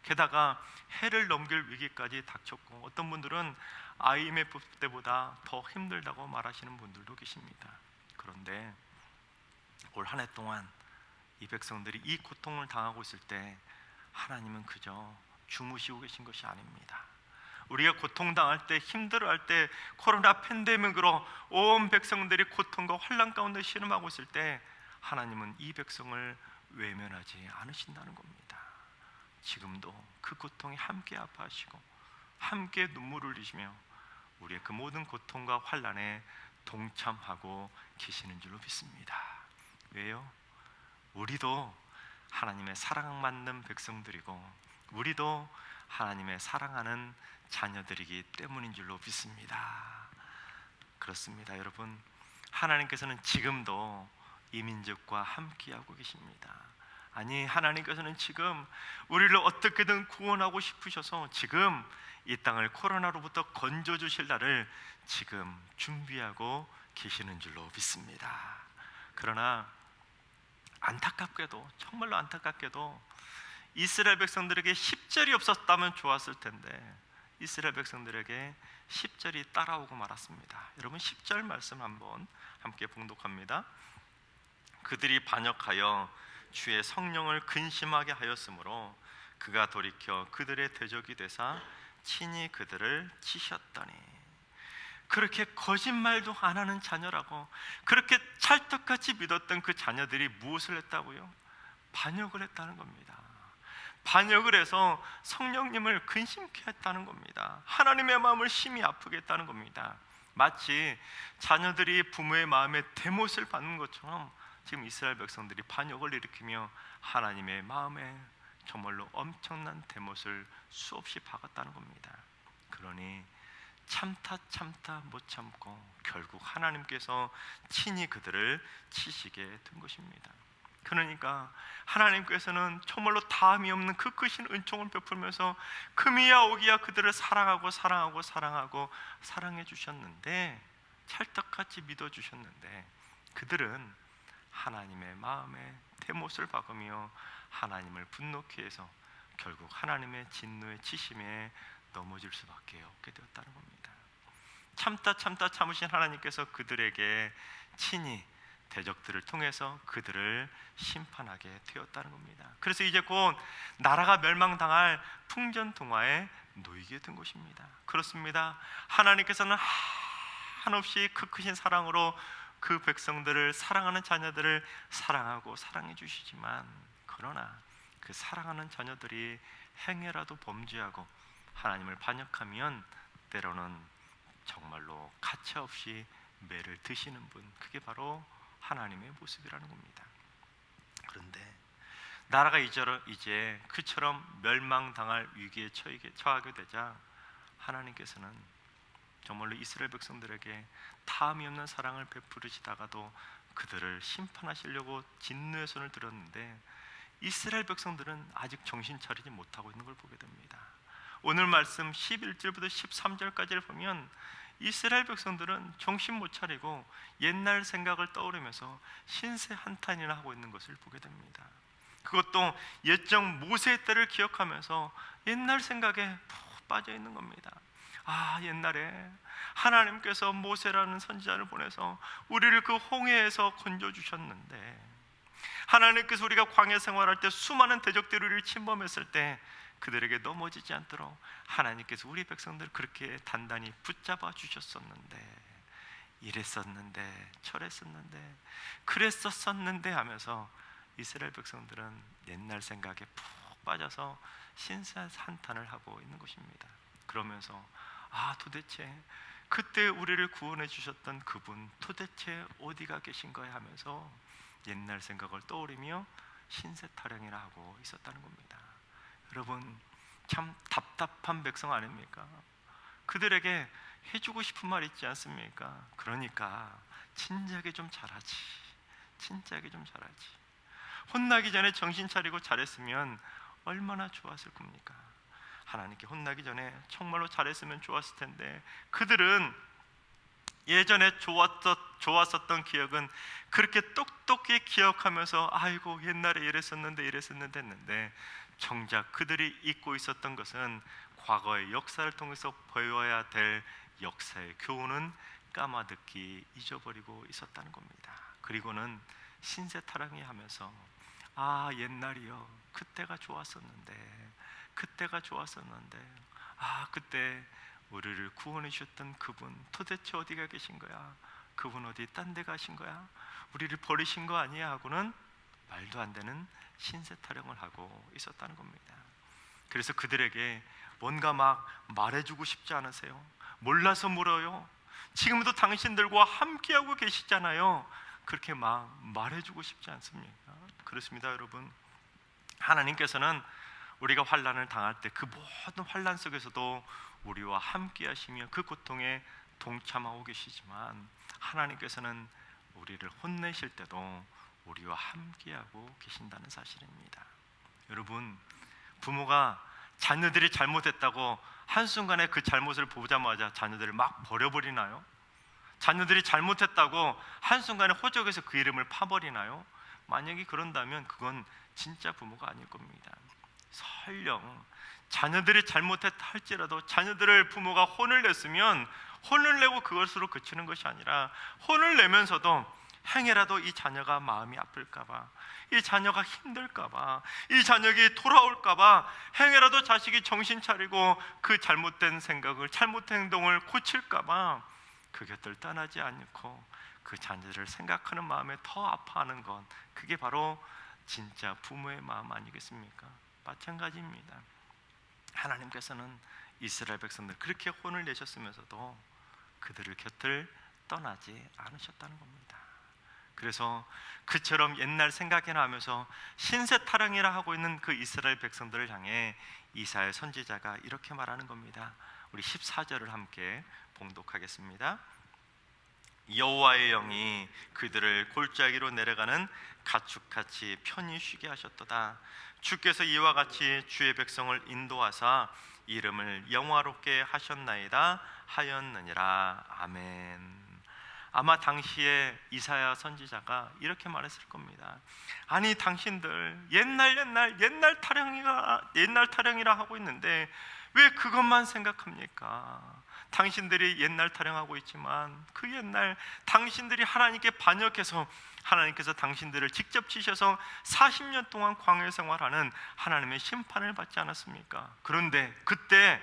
S6: 게다가 해를 넘길 위기까지 닥쳤고 어떤 분들은 IMF 때보다 더 힘들다고 말하시는 분들도 계십니다. 그런데 올 한 해 동안 이 백성들이 이 고통을 당하고 있을 때 하나님은 그저 주무시고 계신 것이 아닙니다. 우리가 고통당할 때, 힘들어할 때, 코로나 팬데믹으로 온 백성들이 고통과 환난 가운데 신음하고 있을 때 하나님은 이 백성을 외면하지 않으신다는 겁니다. 지금도 그 고통에 함께 아파하시고 함께 눈물을 흘리시며 우리의 그 모든 고통과 환난에 동참하고 계시는 줄로 믿습니다. 왜요? 우리도 하나님의 사랑받는 백성들이고 우리도 하나님의 사랑하는 자녀들이기 때문인 줄로 믿습니다. 그렇습니다. 여러분, 하나님께서는 지금도 이 민족과 함께하고 계십니다. 아니, 하나님께서는 지금 우리를 어떻게든 구원하고 싶으셔서 지금 이 땅을 코로나로부터 건져주실 날을 지금 준비하고 계시는 줄로 믿습니다. 그러나 안타깝게도, 정말로 안타깝게도 이스라엘 백성들에게 10절이 없었다면 좋았을 텐데 이스라엘 백성들에게 10절이 따라오고 말았습니다. 여러분, 10절 말씀 한번 함께 봉독합니다. 그들이 반역하여 주의 성령을 근심하게 하였으므로 그가 돌이켜 그들의 대적이 되사 친히 그들을 치셨더니. 그렇게 거짓말도 안 하는 자녀라고 그렇게 찰떡같이 믿었던 그 자녀들이 무엇을 했다고요? 반역을 했다는 겁니다. 반역을 해서 성령님을 근심케 했다는 겁니다. 하나님의 마음을 심히 아프게 했다는 겁니다. 마치 자녀들이 부모의 마음에 대못을 받는 것처럼 지금 이스라엘 백성들이 반역을 일으키며 하나님의 마음에 정말로 엄청난 대못을 수없이 박았다는 겁니다. 그러니 참다 못 참고 결국 하나님께서 친히 그들을 치시게 된 것입니다. 그러니까 하나님께서는 정말로 다함이 없는 그 크신 은총을 베풀면서 금이야 오기야 그들을 사랑하고 사랑해 주셨는데, 찰떡같이 믿어 주셨는데 그들은 하나님의 마음에 대못을 박으며 하나님을 분노케 해서 결국 하나님의 진노의 치심에 넘어질 수밖에 없게 되었다는 겁니다. 참다 참으신 하나님께서 그들에게 친히 대적들을 통해서 그들을 심판하게 되었다는 겁니다. 그래서 이제 곧 나라가 멸망당할 풍전등화에 놓이게 된 것입니다. 그렇습니다. 하나님께서는 한없이 그 크신 사랑으로 그 백성들을, 사랑하는 자녀들을 사랑하고 사랑해 주시지만, 그러나 그 사랑하는 자녀들이 행여라도 범죄하고 하나님을 반역하면 때로는 정말로 가차없이 매를 드시는 분, 그게 바로 하나님의 모습이라는 겁니다. 그런데 나라가 이제 그처럼 멸망당할 위기에 처하게 되자 하나님께서는 정말로 이스라엘 백성들에게 다함이 없는 사랑을 베푸시다가도 그들을 심판하시려고 진노의 손을 들었는데 이스라엘 백성들은 아직 정신 차리지 못하고 있는 걸 보게 됩니다. 오늘 말씀 11절부터 13절까지를 보면 이스라엘 백성들은 정신 못 차리고 옛날 생각을 떠오르면서 신세 한탄이나 하고 있는 것을 보게 됩니다. 그것도 옛적 모세의 때를 기억하면서 옛날 생각에 푹 빠져 있는 겁니다. 아, 옛날에 하나님께서 모세라는 선지자를 보내서 우리를 그 홍해에서 건져주셨는데, 하나님께서 우리가 광야 생활할 때 수많은 대적들이 우리를 침범했을 때 그들에게 넘어지지 않도록 하나님께서 우리 백성들을 그렇게 단단히 붙잡아 주셨었는데, 이랬었는데 저랬었는데 그랬었었는데 하면서 이스라엘 백성들은 옛날 생각에 푹 빠져서 신세 한탄을 하고 있는 것입니다. 그러면서 아, 도대체 그때 우리를 구원해 주셨던 그분 도대체 어디가 계신 거야 하면서 옛날 생각을 떠올리며 신세 타령이라 하고 있었다는 겁니다. 여러분, 참 답답한 백성 아닙니까? 그들에게 해주고 싶은 말 있지 않습니까? 그러니까 진작에 좀 잘하지, 진작에 좀 잘하지. 혼나기 전에 정신 차리고 잘했으면 얼마나 좋았을 겁니까? 하나님께 혼나기 전에 정말로 잘했으면 좋았을 텐데, 그들은 예전에 좋았었던 기억은 그렇게 똑똑히 기억하면서 아이고 옛날에 이랬었는데 했는데, 정작 그들이 잊고 있었던 것은 과거의 역사를 통해서 배워야 될 역사의 교훈은 까마득히 잊어버리고 있었다는 겁니다. 그리고는 신세타령이 하면서 아, 옛날이요, 그때가 좋았었는데 아, 그때 우리를 구원해 주셨던 그분 도대체 어디가 계신 거야? 그분 어디 딴 데 가신 거야? 우리를 버리신 거 아니야? 하고는 말도 안 되는 신세 타령을 하고 있었다는 겁니다. 그래서 그들에게 뭔가 막 말해주고 싶지 않으세요? 몰라서 물어요. 지금도 당신들과 함께하고 계시잖아요. 그렇게 막 말해주고 싶지 않습니까? 그렇습니다, 여러분. 하나님께서는 우리가 환난을 당할 때 그 모든 환난 속에서도 우리와 함께 하시며 그 고통에 동참하고 계시지만, 하나님께서는 우리를 혼내실 때도 우리와 함께하고 계신다는 사실입니다. 여러분, 부모가 자녀들이 잘못했다고 한순간에 그 잘못을 보자마자 자녀들을 막 버려버리나요? 자녀들이 잘못했다고 한순간에 호적에서 그 이름을 파버리나요? 만약에 그런다면 그건 진짜 부모가 아닐 겁니다. 설령 자녀들이 잘못했다 할지라도 자녀들을 부모가 혼을 냈으면 혼을 내고 그것으로 그치는 것이 아니라, 혼을 내면서도 행여라도 이 자녀가 마음이 아플까봐, 이 자녀가 힘들까봐, 이 자녀가 돌아올까봐 행여라도 자식이 정신 차리고 그 잘못된 생각을, 잘못된 행동을 고칠까봐 그 곁을 떠나지 않고 그 자녀를 생각하는 마음에 더 아파하는 것, 그게 바로 진짜 부모의 마음 아니겠습니까? 마찬가지입니다. 하나님께서는 이스라엘 백성들 그렇게 혼을 내셨으면서도 그들을 곁을 떠나지 않으셨다는 겁니다. 그래서 그처럼 옛날 생각이나 하면서 신세 타령이라 하고 있는 그 이스라엘 백성들을 향해 이사야 선지자가 이렇게 말하는 겁니다. 우리 14절을 함께 봉독하겠습니다. 여호와의 영이 그들을 골짜기로 내려가는 가축같이 편히 쉬게 하셨도다. 주께서 이와 같이 주의 백성을 인도하사 이름을 영화롭게 하셨나이다 하였느니라. 아멘. 아마 당시에 이사야 선지자가 이렇게 말했을 겁니다. 아니, 당신들 옛날 타령이라 하고 있는데 왜 그것만 생각합니까? 당신들이 옛날 타령하고 있지만 그 옛날 당신들이 하나님께 반역해서 하나님께서 당신들을 직접 치셔서 40년 동안 광야 생활하는 하나님의 심판을 받지 않았습니까? 그런데 그때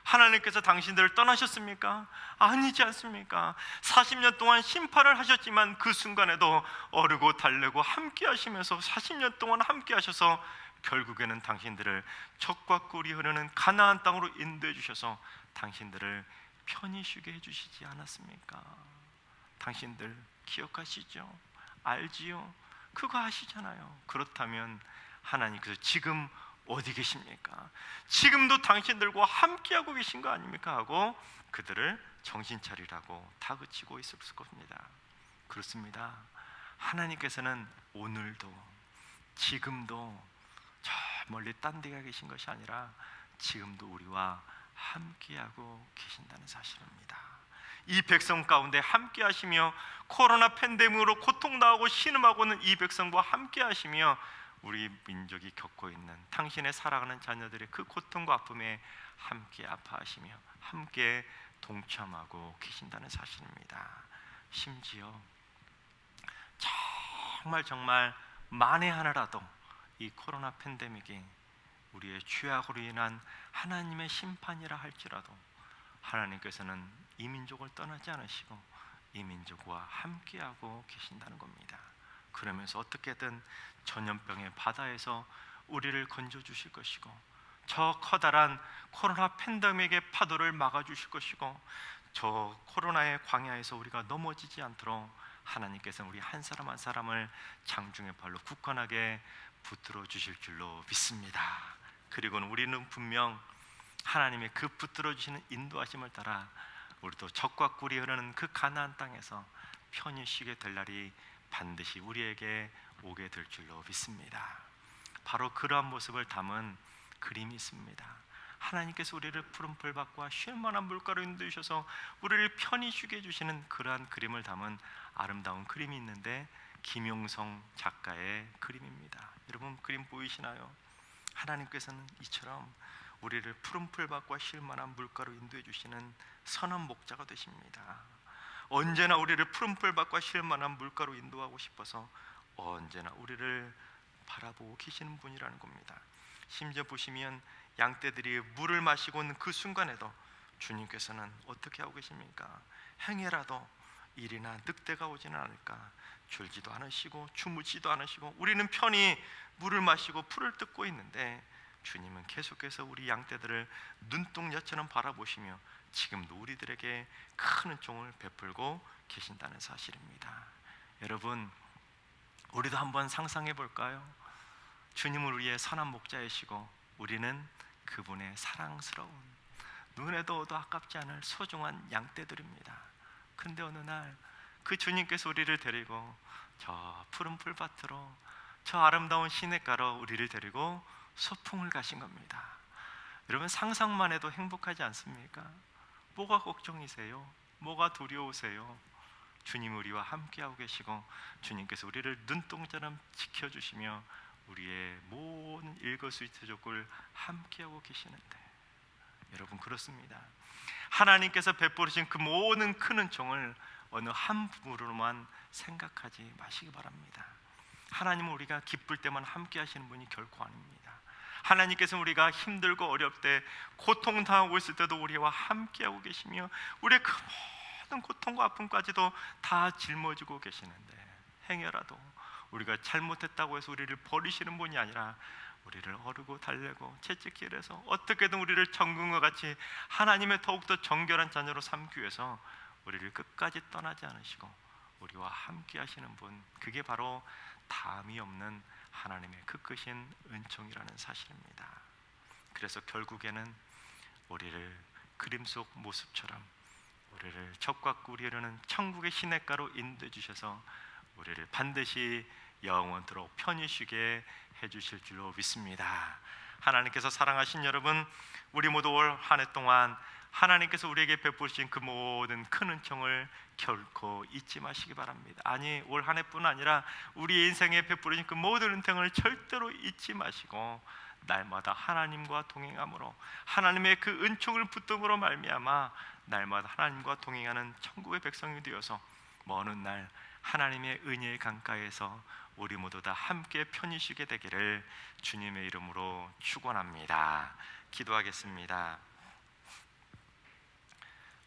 S6: 하나님께서 당신들을 떠나셨습니까? 아니지 않습니까? 40년 동안 심판을 하셨지만 그 순간에도 어르고 달래고 함께 하시면서 40년 동안 함께 하셔서 결국에는 당신들을 젖과 꿀이 흐르는 가나안 땅으로 인도해 주셔서 당신들을 편히 쉬게 해주시지 않았습니까? 당신들 기억하시죠? 알지요? 그거 아시잖아요. 그렇다면 하나님께서 지금 어디 계십니까? 지금도 당신들과 함께하고 계신 거 아닙니까? 하고 그들을 정신 차리라고 다그치고 있을 겁니다. 그렇습니다. 하나님께서는 오늘도 지금도 저 멀리 딴 데가 계신 것이 아니라 지금도 우리와 함께하고 계신다는 사실입니다. 이 백성 가운데 함께 하시며 코로나 팬데믹으로 고통당하고 신음하고는 이 백성과 함께 하시며 우리 민족이 겪고 있는 당신의 사랑하는 자녀들의 그 고통과 아픔에 함께 아파하시며 함께 동참하고 계신다는 사실입니다. 심지어 정말 만에 하나라도 이 코로나 팬데믹이 우리의 죄악으로 인한 하나님의 심판이라 할지라도 하나님께서는 이 민족을 떠나지 않으시고 이 민족과 함께하고 계신다는 겁니다. 그러면서 어떻게든 전염병의 바다에서 우리를 건져주실 것이고 저 커다란 코로나 팬데믹의 파도를 막아주실 것이고 저 코로나의 광야에서 우리가 넘어지지 않도록 하나님께서는 우리 한 사람 한 사람을 장중의 발로 굳건하게 붙들어 주실 줄로 믿습니다. 그리고는 우리는 분명 하나님의 그 붙들어 주시는 인도하심을 따라 우리도 적과 꿀이 흐르는 그 가나안 땅에서 편히 쉬게 될 날이 반드시 우리에게 오게 될 줄로 믿습니다. 바로 그러한 모습을 담은 그림이 있습니다. 하나님께서 우리를 푸른 풀밭과 쉴 만한 물가로 인도해 주셔서 우리를 편히 쉬게 해주시는 그러한 그림을 담은 아름다운 그림이 있는데 김용성 작가의 그림입니다. 여러분 그림 보이시나요? 하나님께서는 이처럼 우리를 푸른 풀밭과 쉴 만한 물가로 인도해 주시는 선한 목자가 되십니다. 언제나 우리를 푸른 풀밭과 쉴 만한 물가로 인도하고 싶어서 언제나 우리를 바라보고 계시는 분이라는 겁니다. 심지어 보시면 양떼들이 물을 마시고 있는 그 순간에도 주님께서는 어떻게 하고 계십니까? 행여라도 일이나 늑대가 오지는 않을까 줄지도 않으시고 주무지도 않으시고 우리는 편히 물을 마시고 풀을 뜯고 있는데 주님은 계속해서 우리 양떼들을 눈동자처럼 바라보시며 지금도 우리들에게 큰 은총을 베풀고 계신다는 사실입니다. 여러분 우리도 한번 상상해 볼까요? 주님은 우리의 선한 목자이시고 우리는 그분의 사랑스러운 눈에도 어도 아깝지 않을 소중한 양떼들입니다. 그런데 어느 날 그 주님께서 우리를 데리고 저 푸른 풀밭으로 저 아름다운 시냇가로 우리를 데리고 소풍을 가신 겁니다. 여러분 상상만 해도 행복하지 않습니까? 뭐가 걱정이세요? 뭐가 두려우세요? 주님 우리와 함께하고 계시고 주님께서 우리를 눈동자처럼 지켜주시며 우리의 모든 일거수일투족을 함께하고 계시는데 여러분 그렇습니다. 하나님께서 베푸신 그 모든 큰 은총을 어느 한 부분으로만 생각하지 마시기 바랍니다. 하나님은 우리가 기쁠 때만 함께 하시는 분이 결코 아닙니다. 하나님께서는 우리가 힘들고 어렵을 때 고통당하고 있을 때도 우리와 함께하고 계시며 우리의 그 모든 고통과 아픔까지도 다 짊어지고 계시는데 행여라도 우리가 잘못했다고 해서 우리를 버리시는 분이 아니라 우리를 어르고 달래고 채찍질 해서 어떻게든 우리를 정금과 같이 하나님의 더욱더 정결한 자녀로 삼기 위해서 우리를 끝까지 떠나지 않으시고 우리와 함께 하시는 분, 그게 바로 다함이 없는 하나님의 그 크신 은총이라는 사실입니다. 그래서 결국에는 우리를 그림 속 모습처럼 우리를 적과 꿀이 흐르는 천국의 시냇가로 인도해 주셔서 우리를 반드시 영원토록 편히 쉬게 해주실 줄로 믿습니다. 하나님께서 사랑하신 여러분, 우리 모두 올 한 해 동안 하나님께서 우리에게 베푸신 그 모든 큰 은총을 결코 잊지 마시기 바랍니다. 아니 올 한 해뿐 아니라 우리 인생에 베푸신 그 모든 은총을 절대로 잊지 마시고 날마다 하나님과 동행함으로 하나님의 그 은총을 붙듦으로 말미암아 날마다 하나님과 동행하는 천국의 백성이 되어서 먼 훗날 하나님의 은혜의 강가에서 우리 모두 다 함께 편히 쉬게 되기를 주님의 이름으로 축원합니다. 기도하겠습니다.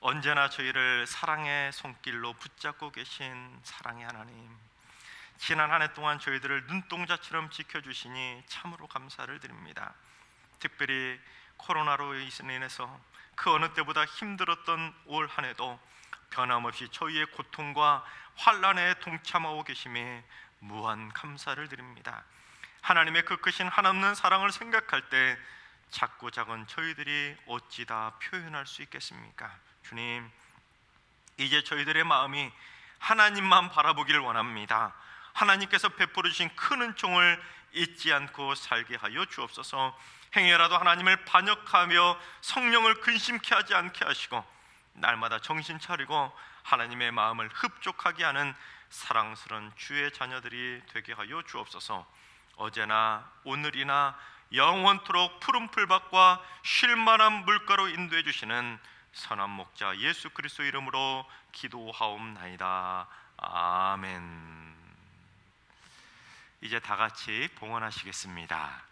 S6: 언제나 저희를 사랑의 손길로 붙잡고 계신 사랑의 하나님, 지난 한 해 동안 저희들을 눈동자처럼 지켜주시니 참으로 감사를 드립니다. 특별히 코로나로 인해서 그 어느 때보다 힘들었던 올 한 해도 변함없이 저희의 고통과 환난에 동참하고 계심에 무한 감사를 드립니다. 하나님의 그 크신 한없는 사랑을 생각할 때 작고 작은 저희들이 어찌 다 표현할 수 있겠습니까? 주님, 이제 저희들의 마음이 하나님만 바라보기를 원합니다. 하나님께서 베풀어 주신 큰 은총을 잊지 않고 살게 하여 주옵소서. 행여라도 하나님을 반역하며 성령을 근심케 하지 않게 하시고 날마다 정신 차리고 하나님의 마음을 흡족하게 하는 사랑스러운 주의 자녀들이 되게 하여 주옵소서. 어제나 오늘이나 영원토록 푸른 풀밭과 쉴만한 물가로 인도해 주시는 선한 목자 예수 그리스도 이름으로 기도하옵나이다. 아멘. 이제 다 같이 봉헌하시겠습니다.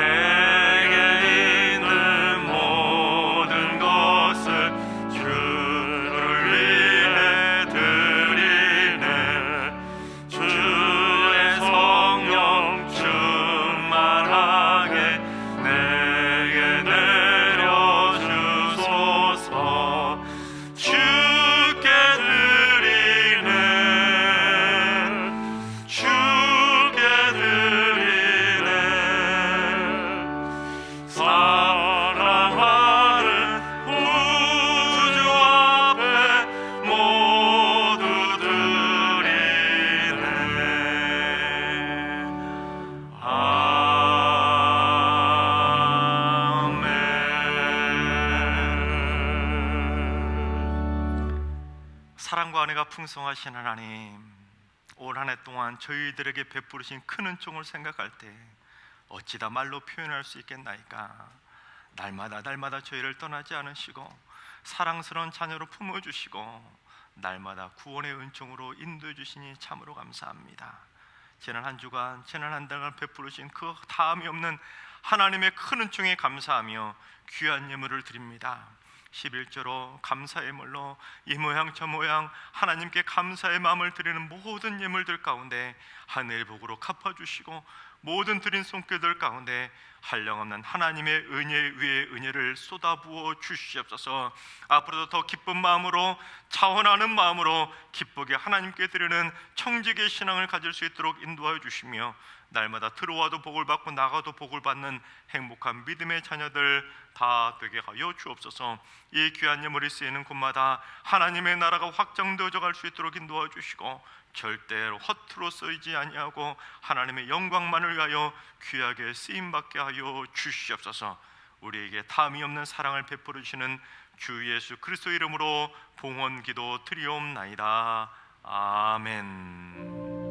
S3: 내게 있는 모든 것을 주를 위해 드리네. 주의 성령 충만하게 내게 내려주소서. 주께 드리네. 주께 드리네. 사랑하는 우주 앞에 모두 드리네. 아멘.
S6: 사랑과 은혜가 풍성하신 하나님, 올 한 해 동안 저희들에게 베푸르신 큰 은총을 생각할 때 어찌다 말로 표현할 수 있겠나이까. 날마다 저희를 떠나지 않으시고 사랑스러운 자녀로 품어주시고 날마다 구원의 은총으로 인도해 주시니 참으로 감사합니다. 지난 한 주간, 지난 한 달간 베푸르신 그 다함이 없는 하나님의 큰 은총에 감사하며 귀한 예물을 드립니다. 11조로 감사의 예물로 이 모양 저 모양 하나님께 감사의 마음을 드리는 모든 예물들 가운데 하늘 복으로 갚아주시고 모든 드린 손길들 가운데 한량없는 하나님의 은혜 위에 은혜를 쏟아부어 주시옵소서. 앞으로도 더 기쁜 마음으로, 차원하는 마음으로 기쁘게 하나님께 드리는 청지기의 신앙을 가질 수 있도록 인도하여 주시며 날마다 들어와도 복을 받고 나가도 복을 받는 행복한 믿음의 자녀들 다 되게 하여 주옵소서. 이 귀한 예물이 쓰이는 곳마다 하나님의 나라가 확장되어져 갈 수 있도록 인도하여 주시고 절대로 허투루 쓰이지 아니하고 하나님의 영광만을 위하여 귀하게 쓰임받게 하여 주시옵소서. 우리에게 탐이 없는 사랑을 베풀어 주시는 주 예수 그리스도 이름으로 봉헌 기도 드리옵나이다. 아멘.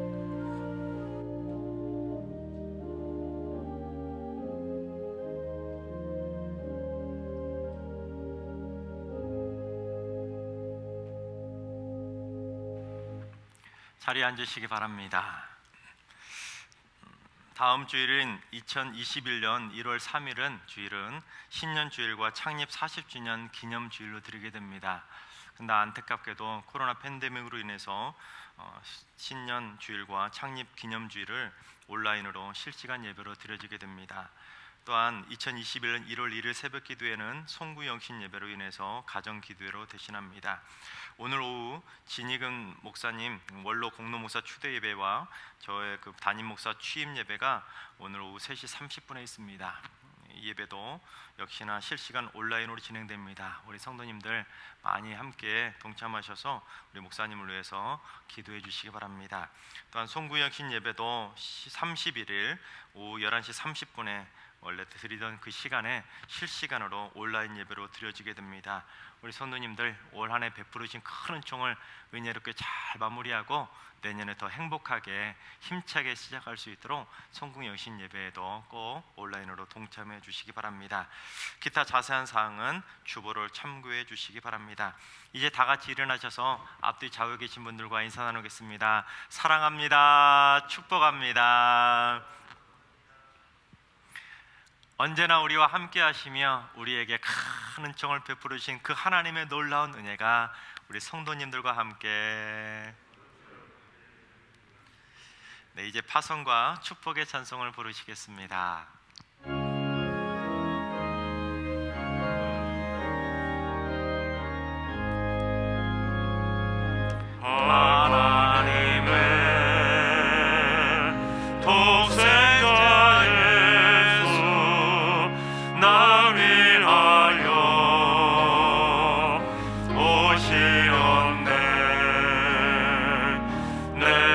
S6: 자리에 앉으시기 바랍니다. 다음 주일인 2021년 1월 3일은 주일은 신년주일과 창립 40주년 기념주일로 드리게 됩니다. 근데 안타깝게도 코로나 팬데믹으로 인해서 신년주일과 창립 기념주일을 온라인으로 실시간 예배로 드려지게 됩니다. 또한 2021년 1월 1일 새벽 기도회는 송구 영신 예배로 인해서 가정 기도회로 대신합니다. 오늘 오후 진익은 목사님 원로 공로 목사 추대 예배와 저의 그 담임 목사 취임 예배가 오늘 오후 3시 30분에 있습니다. 이 예배도 역시나 실시간 온라인으로 진행됩니다. 우리 성도님들 많이 함께 동참하셔서 우리 목사님을 위해서 기도해 주시기 바랍니다. 또한 송구 영신 예배도 31일 오후 11시 30분에 원래 드리던 그 시간에 실시간으로 온라인 예배로 드려지게 됩니다. 우리 성도님들 올 한 해 베풀으신 큰 은총을 은혜롭게 잘 마무리하고 내년에 더 행복하게 힘차게 시작할 수 있도록 성공 영신 예배에도 꼭 온라인으로 동참해 주시기 바랍니다. 기타 자세한 사항은 주보를 참고해 주시기 바랍니다. 이제 다 같이 일어나셔서 앞뒤 좌우에 계신 분들과 인사 나누겠습니다. 사랑합니다. 축복합니다. 언제나 우리와 함께 하시며 우리에게 큰 은총을 베풀으신 그 하나님의 놀라운 은혜가 우리 성도님들과 함께 이제 파송과 축복의 찬송을 부르시겠습니다.
S3: 하나님의 독생자 예수 날 위하여 오시었네. 내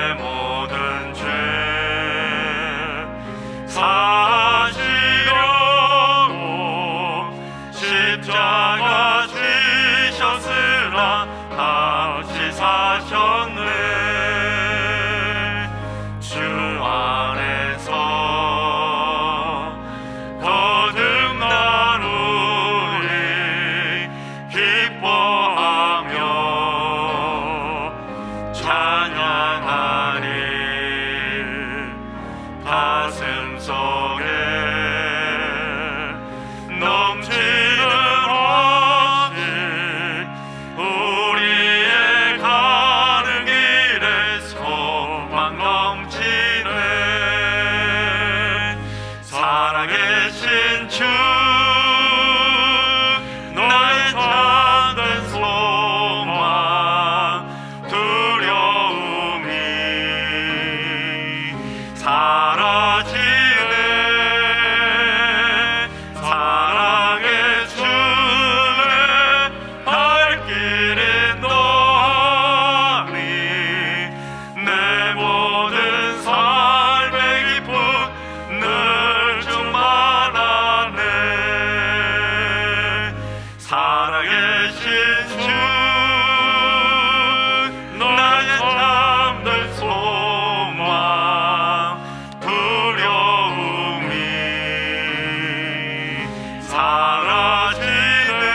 S3: 사라지네.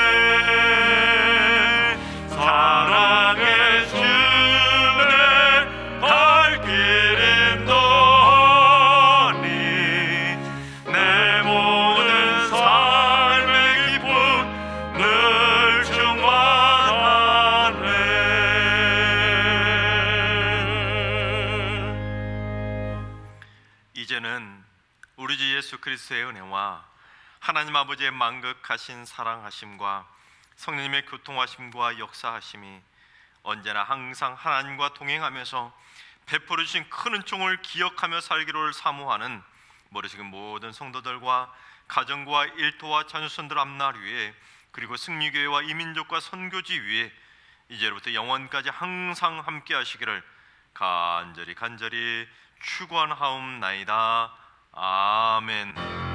S3: 사랑의 주내 갈 길임도 하니 내 모든 삶의 기쁨 늘 충만하네.
S6: 이제는 우리 주 예수 그리스도의 은혜와 하나님 아버지의 만극하신 사랑하심과 성령님의 교통하심과 역사하심이 언제나 항상 하나님과 동행하면서 베풀어 주신 큰 은총을 기억하며 살기를 사모하는 모르시는 모든 성도들과 가정과 일터와 자녀손들 앞날 위에 그리고 승리교회와 이민족과 선교지 위에 이제로부터 영원까지 항상 함께 하시기를 간절히 축원하옵나이다. 아멘.